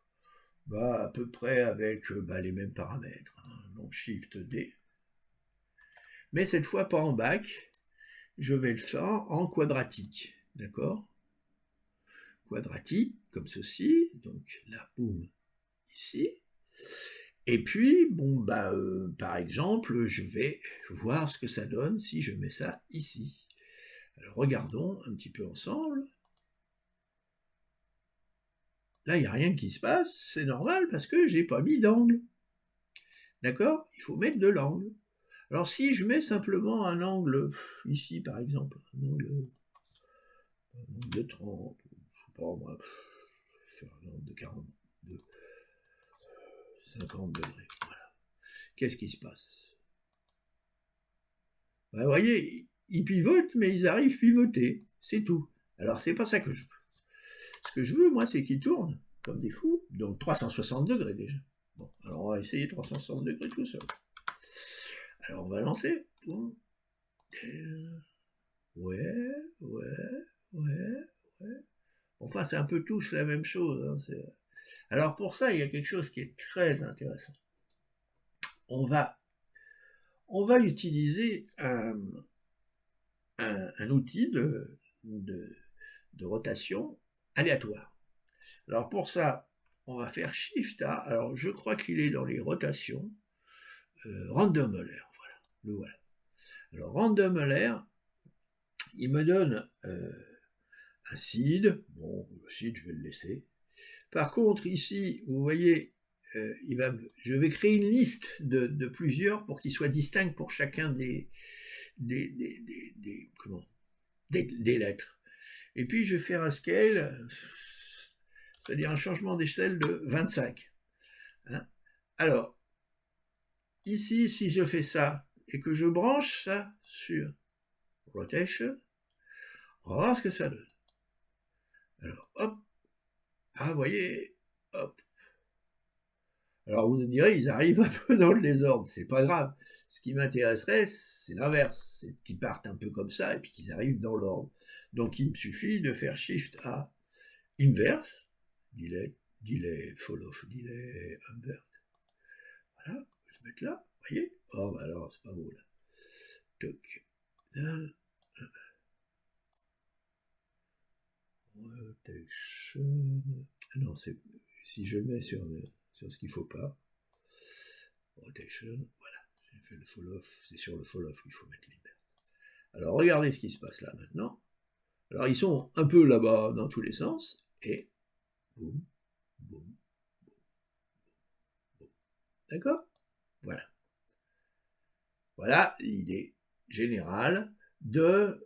S1: à peu près avec les mêmes paramètres. Hein. Donc Shift D. Mais cette fois pas en back, je vais le faire en quadratique. D'accord? Quadratique, comme ceci. Donc là, boum, ici. Et puis, bon, par exemple, je vais voir ce que ça donne si je mets ça ici. Alors regardons un petit peu ensemble. Là, il n'y a rien qui se passe, c'est normal parce que j'ai pas mis d'angle. D'accord? Il faut mettre de l'angle. Alors si je mets simplement un angle, ici par exemple, un angle de 30, je sais pas moi, faire un angle de 40, de 50 degrés, voilà. Qu'est-ce qui se passe? Ben, vous voyez, ils pivotent, mais ils arrivent pivoter, c'est tout. Alors c'est pas ça que je veux. Ce que je veux, moi, c'est qu'ils tournent comme des fous, donc 360 degrés déjà. Bon, alors on va essayer 360 degrés tout seul. Alors on va lancer. Ouais. Enfin, c'est un peu tous la même chose. Hein, alors pour ça, il y a quelque chose qui est très intéressant. On va utiliser un outil de rotation aléatoire. Alors pour ça, on va faire Shift A. Alors je crois qu'il est dans les rotations. Random Euler, voilà. Le voilà. Alors Random Euler, il me donne un seed. Bon, le seed, je vais le laisser. Par contre, ici, vous voyez, je vais créer une liste de plusieurs pour qu'ils soient distincts pour chacun des lettres. Et puis, je vais faire un scale, c'est-à-dire un changement d'échelle de 25. Hein? Alors, ici, si je fais ça et que je branche ça sur Rotation, on va voir ce que ça donne. Alors, hop. Ah, vous voyez, hop. Alors vous me direz, ils arrivent un peu dans le désordre, c'est pas grave. Ce qui m'intéresserait, c'est l'inverse, c'est qu'ils partent un peu comme ça et puis qu'ils arrivent dans l'ordre. Donc il me suffit de faire Shift A inverse, delay, follow, delay, invert. Voilà, je vais mettre là, vous voyez? Oh, bah alors, c'est pas beau là. Toc. Rotation. Ah non, c'est si je le mets sur ce qu'il faut pas. Rotation, voilà. J'ai fait le fall-off, c'est sur le fall-off qu'il faut mettre l'invert. Alors regardez ce qui se passe là maintenant. Alors ils sont un peu là-bas dans tous les sens, et boum, boum, boum, boum. D'accord? Voilà. Voilà l'idée générale de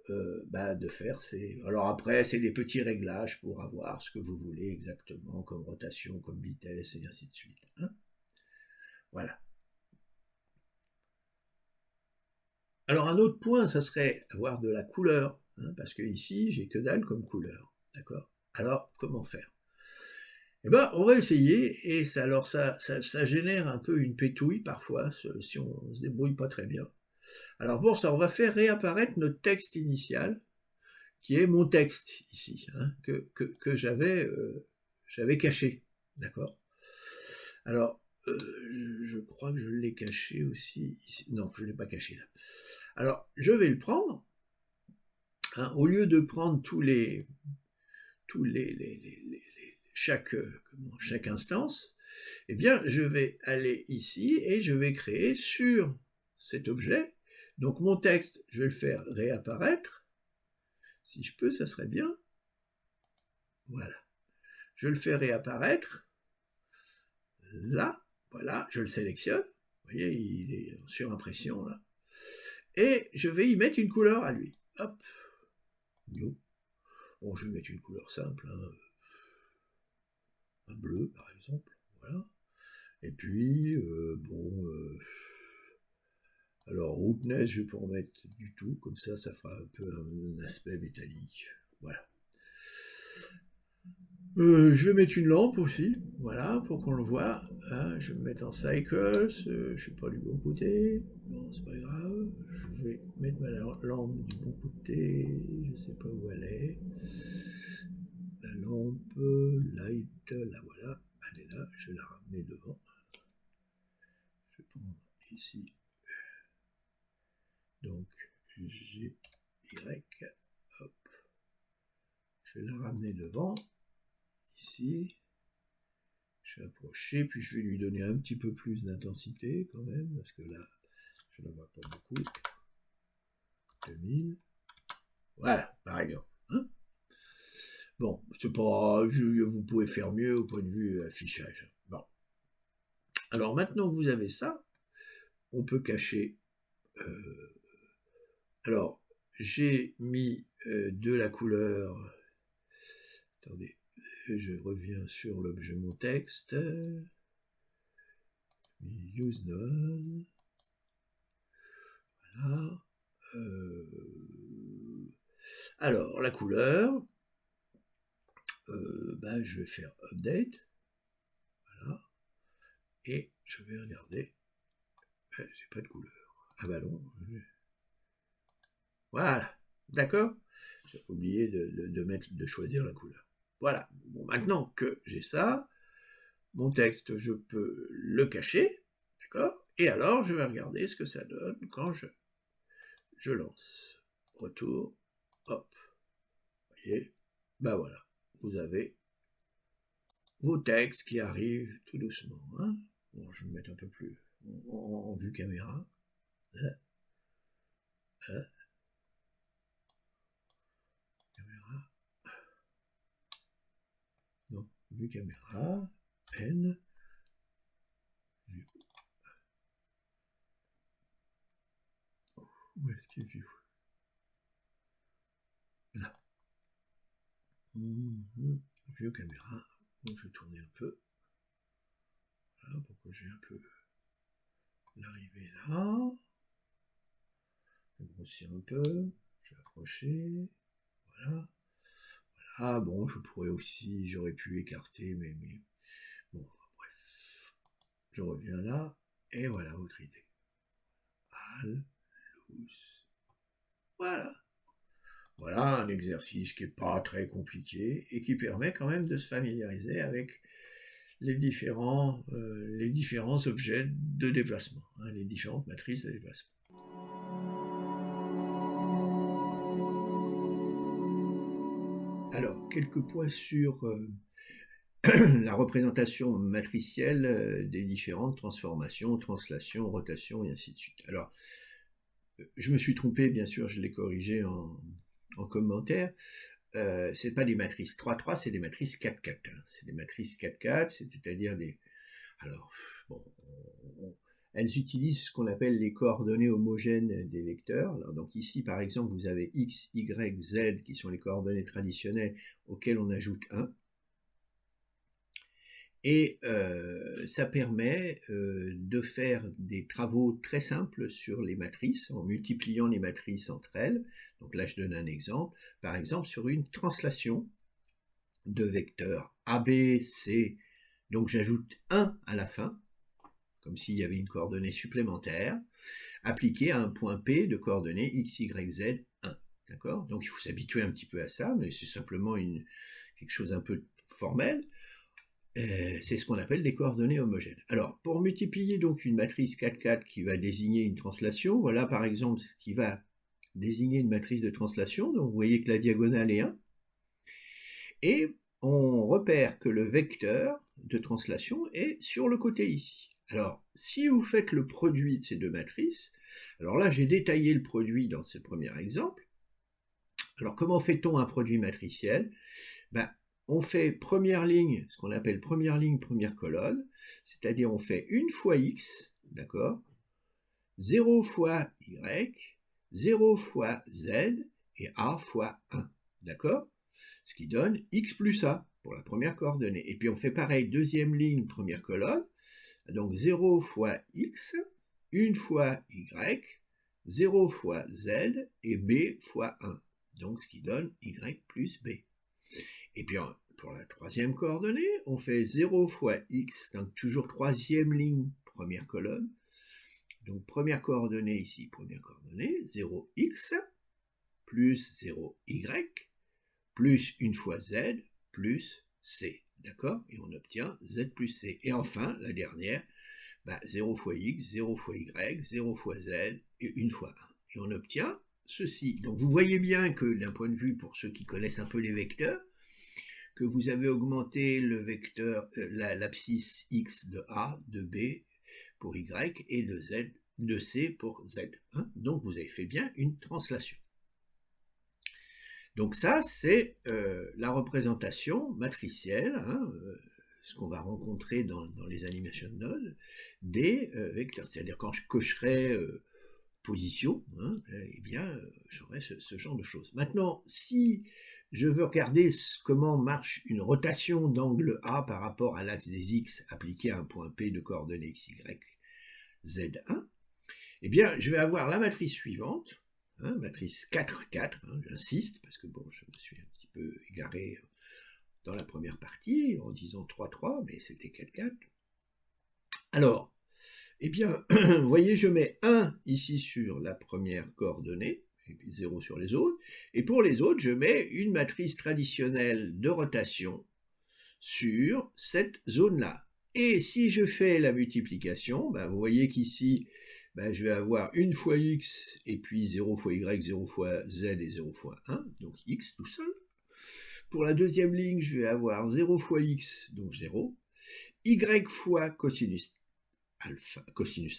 S1: faire ces... Alors après, c'est des petits réglages pour avoir ce que vous voulez exactement, comme rotation, comme vitesse, et ainsi de suite. Hein? Voilà. Alors un autre point, ça serait avoir de la couleur, hein, parce que ici, j'ai que dalle comme couleur. D'accord? Alors, comment faire? Eh ben, on va essayer, et ça génère un peu une pétouille parfois, si on se débrouille pas très bien. Alors pour ça, on va faire réapparaître notre texte initial, qui est mon texte ici, hein, que j'avais caché, d'accord? Alors, je crois que je l'ai caché aussi ici. Non, je ne l'ai pas caché là. Alors, je vais le prendre, hein, au lieu de prendre chaque instance, eh bien, je vais aller ici et je vais créer sur cet objet. Donc mon texte, je vais le faire réapparaître. Si je peux, ça serait bien. Voilà. Je le fais réapparaître. Là, voilà, je le sélectionne. Vous voyez, il est en surimpression là. Et je vais y mettre une couleur à lui. Hop. Bon, je vais mettre une couleur simple. Hein. Un bleu, par exemple. Voilà. Et puis, alors, roughness, je vais pas en mettre du tout, comme ça fera un peu un aspect métallique. Voilà. Je vais mettre une lampe aussi, voilà, pour qu'on le voit. Hein. Je vais me mettre en cycles, je suis pas du bon côté. Bon, c'est pas grave. Je vais mettre ma lampe du bon côté, je sais pas où elle est. La lampe, light, la voilà. Elle est là, je vais la ramener devant. Je vais prendre ici. Donc, G, Y, hop. Je vais la ramener devant. Ici, je vais approcher, puis je vais lui donner un petit peu plus d'intensité quand même, parce que là, je ne la vois pas beaucoup. 2000, Voilà, par exemple. Hein. Bon, c'est pas, vous pouvez faire mieux au point de vue affichage. Bon. Alors maintenant que vous avez ça, on peut cacher. Alors, j'ai mis de la couleur. Attendez, je reviens sur l'objet mon texte. Use none. Voilà. Alors, la couleur, je vais faire update. Voilà. Et je vais regarder. J'ai pas de couleur. Ah bah non. Voilà. D'accord. J'ai oublié de choisir la couleur. Voilà. Bon, maintenant que j'ai ça, mon texte, je peux le cacher. D'accord. Et alors, je vais regarder ce que ça donne quand je lance. Retour. Hop. Vous voyez. Ben voilà. Vous avez vos textes qui arrivent tout doucement. Hein. Bon, je vais me mettre un peu plus en vue caméra. Caméra. Non, vue caméra. N. Vue. Où est-ce qu'il est vue? Là. Vue caméra. Donc je vais tourner un peu. Voilà, pour que j'ai un peu l'arrivée là. Je vais grossir un peu. Je vais approcher. Voilà. Voilà, bon, je pourrais aussi, j'aurais pu écarter, mais bon, bref. Je reviens là, et voilà votre idée. Al, loose. Voilà. Voilà un exercice qui n'est pas très compliqué et qui permet quand même de se familiariser avec les différents objets de déplacement, hein, les différentes matrices de déplacement. Alors, quelques points sur la représentation matricielle des différentes transformations, translations, rotations et ainsi de suite. Alors, je me suis trompé, bien sûr, je l'ai corrigé en commentaire. C'est pas des matrices 3-3, c'est des matrices 4-4. Hein. C'est des matrices 4-4, c'est-à-dire des... Alors, bon, elles utilisent ce qu'on appelle les coordonnées homogènes des vecteurs. Alors, donc ici, par exemple, vous avez x, y, z, qui sont les coordonnées traditionnelles auxquelles on ajoute 1. Et ça permet de faire des travaux très simples sur les matrices, en multipliant les matrices entre elles. Donc là, je donne un exemple. Par exemple, sur une translation de vecteurs A, B, C, donc j'ajoute 1 à la fin, comme s'il y avait une coordonnée supplémentaire, appliquée à un point P de coordonnées x, y, z, 1. D'accord ? Donc il faut s'habituer un petit peu à ça, mais c'est simplement quelque chose un peu formel. C'est ce qu'on appelle des coordonnées homogènes. Alors, pour multiplier donc une matrice 4-4 qui va désigner une translation, voilà par exemple ce qui va désigner une matrice de translation. Donc, vous voyez que la diagonale est 1. Et on repère que le vecteur de translation est sur le côté ici. Alors, si vous faites le produit de ces deux matrices, alors là, j'ai détaillé le produit dans ce premier exemple. Alors, comment fait-on un produit matriciel ? On fait première ligne, ce qu'on appelle première ligne, première colonne, c'est-à-dire on fait une fois x, d'accord, 0 fois y, 0 fois z et a fois 1, d'accord, ce qui donne x plus a pour la première coordonnée. Et puis on fait pareil, deuxième ligne, première colonne, donc 0 fois x, 1 fois y, 0 fois z et b fois 1, donc ce qui donne y plus b. Et puis pour la troisième coordonnée, on fait 0 fois x, donc toujours troisième ligne, première colonne. Donc première coordonnée ici, première coordonnée, 0x plus 0y plus 1 fois z plus c. D'accord ? Et on obtient z plus c. Et enfin, la dernière, 0 fois x, 0 fois y, 0 fois z et 1 fois 1. Et on obtient ceci. Donc vous voyez bien que d'un point de vue, pour ceux qui connaissent un peu les vecteurs, que vous avez augmenté le vecteur, l'abscisse x de A, de B pour y et de C pour Z. Hein. Donc vous avez fait bien une translation. Donc ça, c'est la représentation matricielle, hein, ce qu'on va rencontrer dans les animation nodes, des vecteurs. C'est-à-dire quand je cocherai position, hein, eh bien, j'aurai ce genre de choses. Maintenant, si je veux regarder comment marche une rotation d'angle A par rapport à l'axe des X appliqué à un point P de coordonnées x, y, z1, eh bien, je vais avoir la matrice suivante, hein, matrice 4, 4, hein, j'insiste, parce que bon, je me suis un petit peu égaré dans la première partie en disant 3, 3, mais c'était 4, 4. Alors, eh bien, vous voyez, je mets 1 ici sur la première coordonnée, et puis 0 sur les autres, et pour les autres, je mets une matrice traditionnelle de rotation sur cette zone-là. Et si je fais la multiplication, ben, vous voyez qu'ici, ben, je vais avoir 1 fois x, et puis 0 fois y, 0 fois z et 0 fois 1, donc x tout seul. Pour la deuxième ligne, je vais avoir 0 fois x, donc 0, y fois cosinus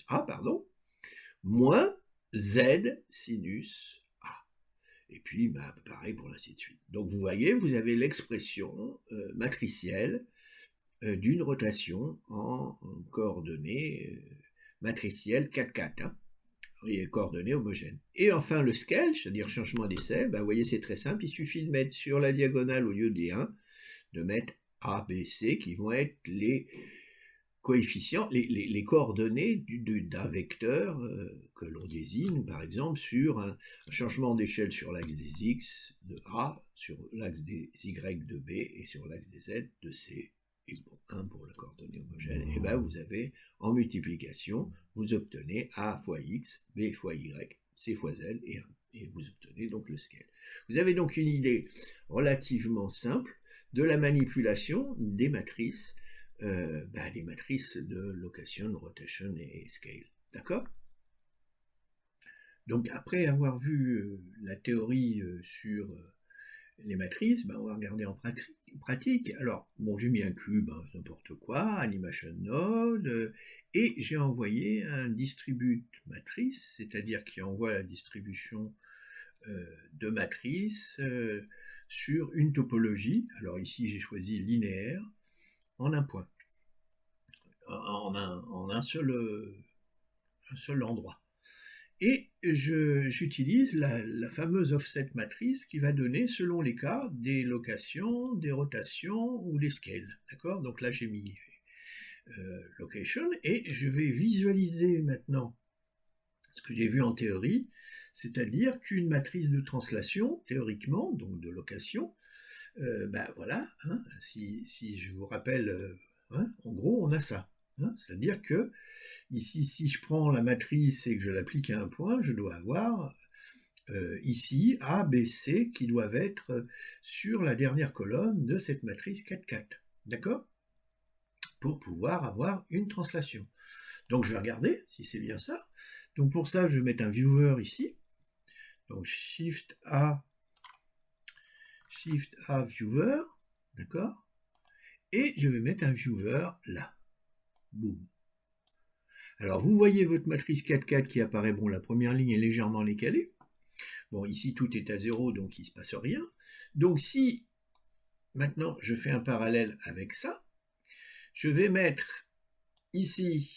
S1: A, pardon, moins z sinus A. Et puis, bah, pareil pour ainsi de suite. Donc, vous voyez, vous avez l'expression matricielle d'une rotation en coordonnées matricielles 4, 4. Hein, et coordonnées homogènes. Et enfin, le scale, c'est-à-dire changement d'essai, bah, vous voyez, c'est très simple. Il suffit de mettre sur la diagonale, au lieu des 1, de mettre A, B, C, qui vont être les coefficients, les coordonnées d'un vecteur que l'on désigne, par exemple, sur un changement d'échelle sur l'axe des x de A, sur l'axe des y de B et sur l'axe des z de C. Et bon, 1 pour la coordonnée homogène. Et bien vous avez, en multiplication, vous obtenez A fois x, B fois y, C fois z et 1. Et vous obtenez donc le scale. Vous avez donc une idée relativement simple de la manipulation des matrices, les matrices de location, rotation et scale. D'accord? Donc après avoir vu la théorie sur les matrices, on va regarder en pratique. Alors, bon, j'ai mis un cube, hein, n'importe quoi, animation node, et j'ai envoyé un distribute matrice, c'est-à-dire qui envoie la distribution de matrices sur une topologie. Alors ici, j'ai choisi linéaire, en un point, en un seul endroit. Et j'utilise la fameuse offset matrice qui va donner, selon les cas, des locations, des rotations ou des scales. D'accord? Donc là, j'ai mis location et je vais visualiser maintenant ce que j'ai vu en théorie, c'est-à-dire qu'une matrice de translation, théoriquement, donc de location, voilà, hein, si je vous rappelle, hein, en gros, on a ça. Hein, c'est-à-dire que ici, si je prends la matrice et que je l'applique à un point, je dois avoir ici A, B, C qui doivent être sur la dernière colonne de cette matrice 4, 4. D'accord? Pour pouvoir avoir une translation. Donc je vais regarder si c'est bien ça. Donc pour ça, je vais mettre un viewer ici. Donc Shift A viewer. D'accord? Et je vais mettre un viewer là. Boum. Alors, vous voyez votre matrice 4, 4 qui apparaît. Bon, la première ligne est légèrement décalée. Bon, ici, tout est à 0, donc il ne se passe rien. Donc, si, maintenant, je fais un parallèle avec ça, je vais mettre ici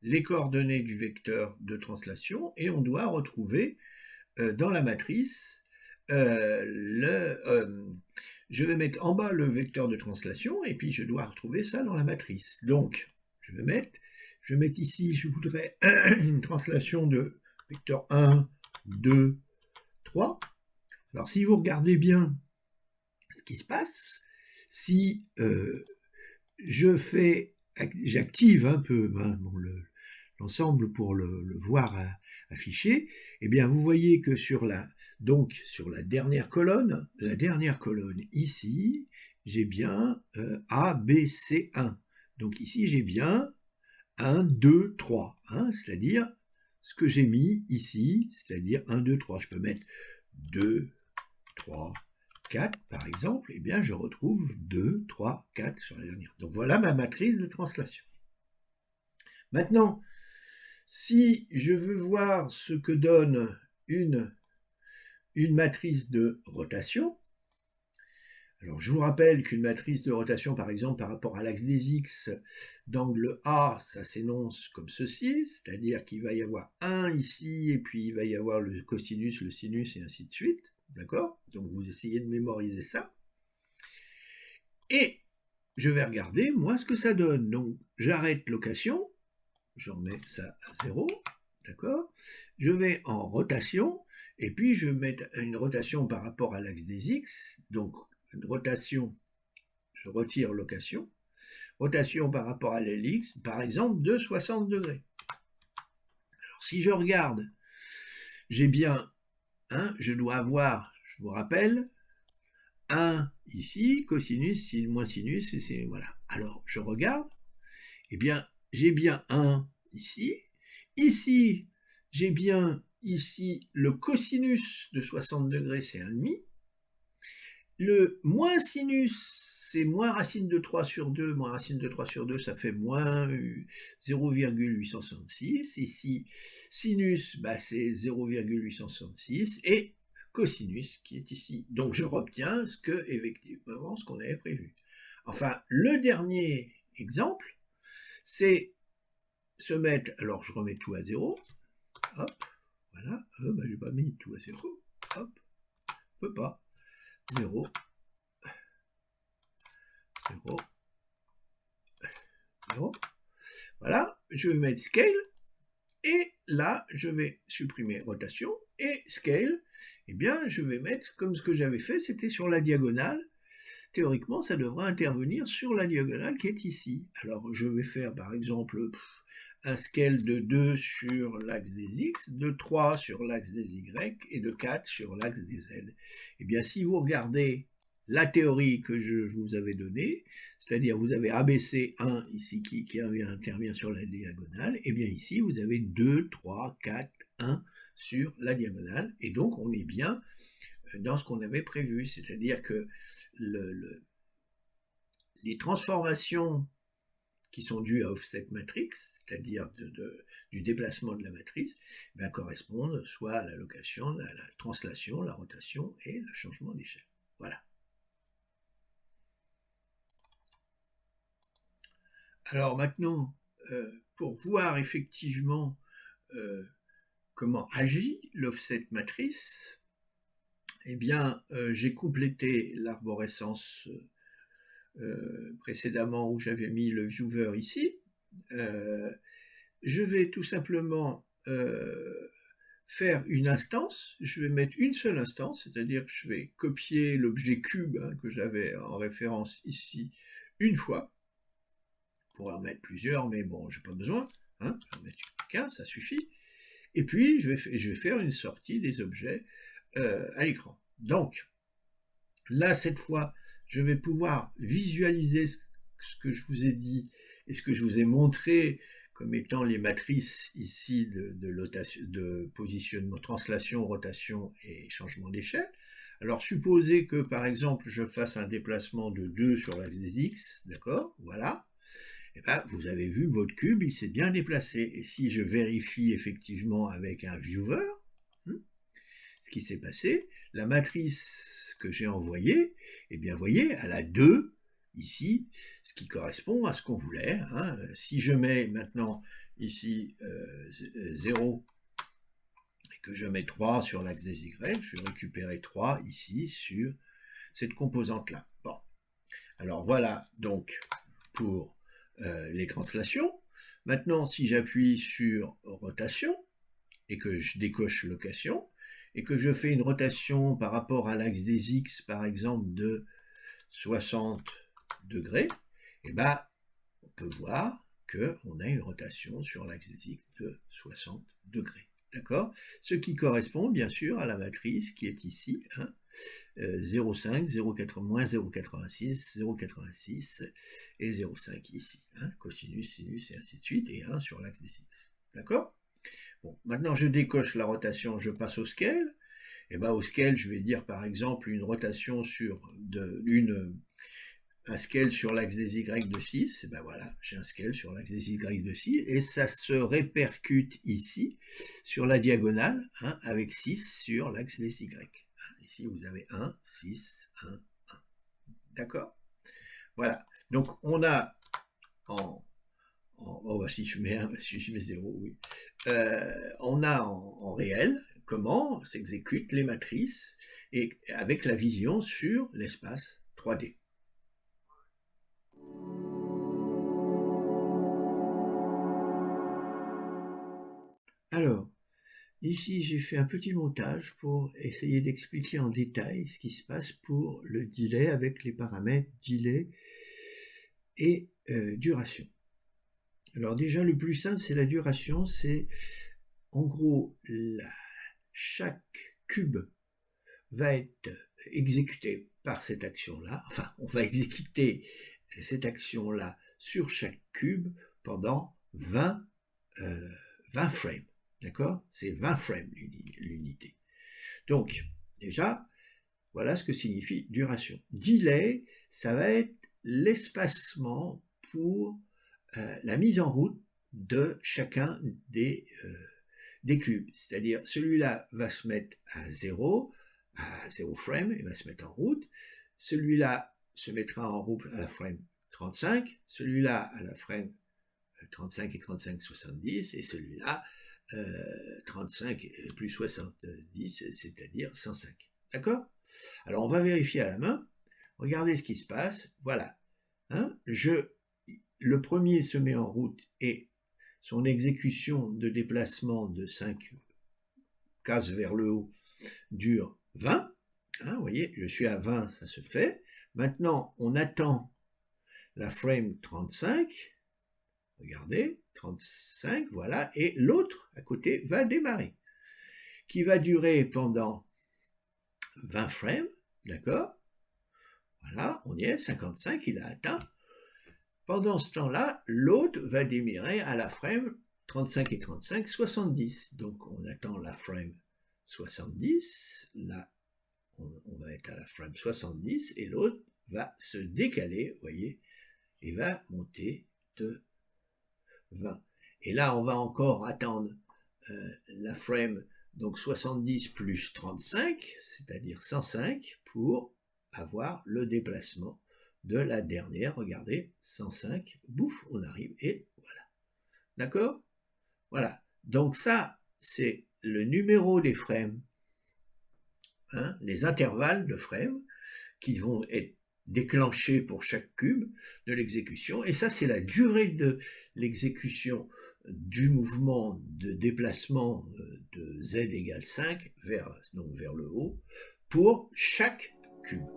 S1: les coordonnées du vecteur de translation et on doit retrouver dans la matrice je vais mettre en bas le vecteur de translation et puis je dois retrouver ça dans la matrice. Donc, je vais mettre ici, je voudrais une translation de vecteur 1, 2, 3. Alors, si vous regardez bien ce qui se passe, si j'active un peu l'ensemble pour le voir affiché, eh bien, vous voyez que sur la dernière colonne ici, j'ai bien A, B, C, 1. Donc ici, j'ai bien 1, 2, 3, hein, c'est-à-dire ce que j'ai mis ici, c'est-à-dire 1, 2, 3. Je peux mettre 2, 3, 4, par exemple, et bien je retrouve 2, 3, 4 sur la dernière. Donc voilà ma matrice de translation. Maintenant, si je veux voir ce que donne une une matrice de rotation. Alors, je vous rappelle qu'une matrice de rotation, par exemple, par rapport à l'axe des X, d'angle A, ça s'énonce comme ceci, c'est-à-dire qu'il va y avoir 1 ici, et puis il va y avoir le cosinus, le sinus, et ainsi de suite. D'accord? Donc, vous essayez de mémoriser ça. Et je vais regarder, moi, ce que ça donne. Donc, j'arrête location, je remets ça à 0, d'accord? Je vais en rotation, et puis je vais mettre une rotation par rapport à l'axe des X, donc une rotation, je retire location, rotation par rapport à l'ellipse, par exemple de 60 degrés. Alors si je regarde, j'ai bien, je dois avoir, je vous rappelle, 1 ici, cosinus, sin, moins sinus, et c'est, voilà. Alors je regarde, eh bien j'ai bien 1 ici, ici j'ai bien ici le cosinus de 60 degrés, c'est 1,5. Le moins sinus, c'est moins racine de 3 sur 2, moins racine de 3 sur 2, ça fait moins 0,866. Ici, sinus, c'est 0,866. Et cosinus, qui est ici. Donc, je retiens ce qu'on avait prévu. Enfin, le dernier exemple, c'est se mettre, alors je remets tout à 0, hop, voilà, j'ai pas mis tout à 0, hop, on peut pas, 0, 0, 0. Voilà, je vais mettre scale, et là, je vais supprimer rotation, et scale, eh bien, je vais mettre comme ce que j'avais fait, c'était sur la diagonale. Théoriquement, ça devrait intervenir sur la diagonale qui est ici. Alors, je vais faire, par exemple, un scale de 2 sur l'axe des X, de 3 sur l'axe des Y, et de 4 sur l'axe des Z. Eh bien, si vous regardez la théorie que je vous avais donnée, c'est-à-dire vous avez ABC 1 ici qui intervient sur la diagonale, et bien ici vous avez 2, 3, 4, 1 sur la diagonale, et donc on est bien dans ce qu'on avait prévu, c'est-à-dire que les transformations qui sont dues à offset matrix, c'est-à-dire du déplacement de la matrice, correspondent soit à la location, à la translation, la rotation et le changement d'échelle. Voilà. Alors maintenant, pour voir effectivement comment agit l'offset matrice, eh bien, j'ai complété l'arborescence précédemment où j'avais mis le viewer ici. Je vais tout simplement faire une instance, je vais mettre une seule instance, c'est-à-dire que je vais copier l'objet cube que j'avais en référence ici une fois. Je pourrais en mettre plusieurs, mais bon, j'ai pas besoin. Je vais en mettre qu'un, ça suffit. Et puis, je vais faire une sortie des objets à l'écran. Donc, là, cette fois, je vais pouvoir visualiser ce que je vous ai dit et ce que je vous ai montré comme étant les matrices ici de positionnement, translation, rotation et changement d'échelle. Alors, supposez que, par exemple, je fasse un déplacement de 2 sur l'axe des X, d'accord, voilà. Et vous avez vu que votre cube, il s'est bien déplacé. Et si je vérifie effectivement avec un viewer, ce qui s'est passé, la matrice que j'ai envoyée, eh bien, vous voyez, elle a 2 ici, ce qui correspond à ce qu'on voulait. Si je mets maintenant ici 0 et que je mets 3 sur l'axe des Y, je vais récupérer 3 ici sur cette composante-là. Bon, alors voilà donc pour les translations. Maintenant, si j'appuie sur rotation et que je décoche location et que je fais une rotation par rapport à l'axe des X, par exemple, de 60 degrés, on peut voir qu'on a une rotation sur l'axe des X de 60 degrés. D'accord? Ce qui correspond bien sûr à la matrice qui est ici, 0,5, 0,4, moins 0,86, 0,86 et 0,5 ici, cosinus, sinus et ainsi de suite, et 1 sur l'axe des X. D'accord? Bon, maintenant je décoche la rotation, je passe au scale. Et au scale, je vais dire par exemple une rotation sur un scale sur l'axe des Y de 6, et voilà, j'ai un scale sur l'axe des Y de 6, et ça se répercute ici sur la diagonale, avec 6 sur l'axe des Y. Ici, vous avez 1, 6, 1, 1. D'accord? Voilà. Donc, on a si je mets 0, oui. On a en réel comment s'exécutent les matrices et avec la vision sur l'espace 3D. Alors, ici, j'ai fait un petit montage pour essayer d'expliquer en détail ce qui se passe pour le delay avec les paramètres delay et duration. Alors déjà, le plus simple, c'est la duration. C'est en gros, chaque cube va être exécuté par cette action-là. Enfin, on va exécuter cette action-là sur chaque cube pendant 20 frames. D'accord? C'est 20 frames l'unité. Donc, déjà, voilà ce que signifie duration. Delay, ça va être l'espacement pour la mise en route de chacun des cubes. C'est-à-dire, celui-là va se mettre à 0 frame, il va se mettre en route. Celui-là se mettra en route à la frame 35, celui-là à la frame 35 et 35, 70, et celui-là 35 plus 70, c'est-à-dire 105. D'accord? Alors, on va vérifier à la main. Regardez ce qui se passe. Voilà. Hein, le premier se met en route et son exécution de déplacement de 5 cases vers le haut dure 20. Hein, vous voyez, je suis à 20, ça se fait. Maintenant, on attend la frame 35. Regardez, 35, voilà. Et l'autre, à côté, va démarrer. Qui va durer pendant 20 frames. D'accord? Voilà, on y est, 55, il a atteint. Pendant ce temps-là, l'autre va démarrer à la frame 35 et 35, 70. Donc on attend la frame 70, là on va être à la frame 70 et l'autre va se décaler, vous voyez, et va monter de 20. Et là on va encore attendre la frame donc 70 plus 35, c'est-à-dire 105 pour avoir le déplacement de la dernière, regardez, 105, bouf, on arrive, et voilà. D'accord? Voilà. Donc ça, c'est le numéro des frames, hein, les intervalles de frames qui vont être déclenchés pour chaque cube de l'exécution, et ça, c'est la durée de l'exécution du mouvement de déplacement de z égale 5 vers le haut pour chaque cube.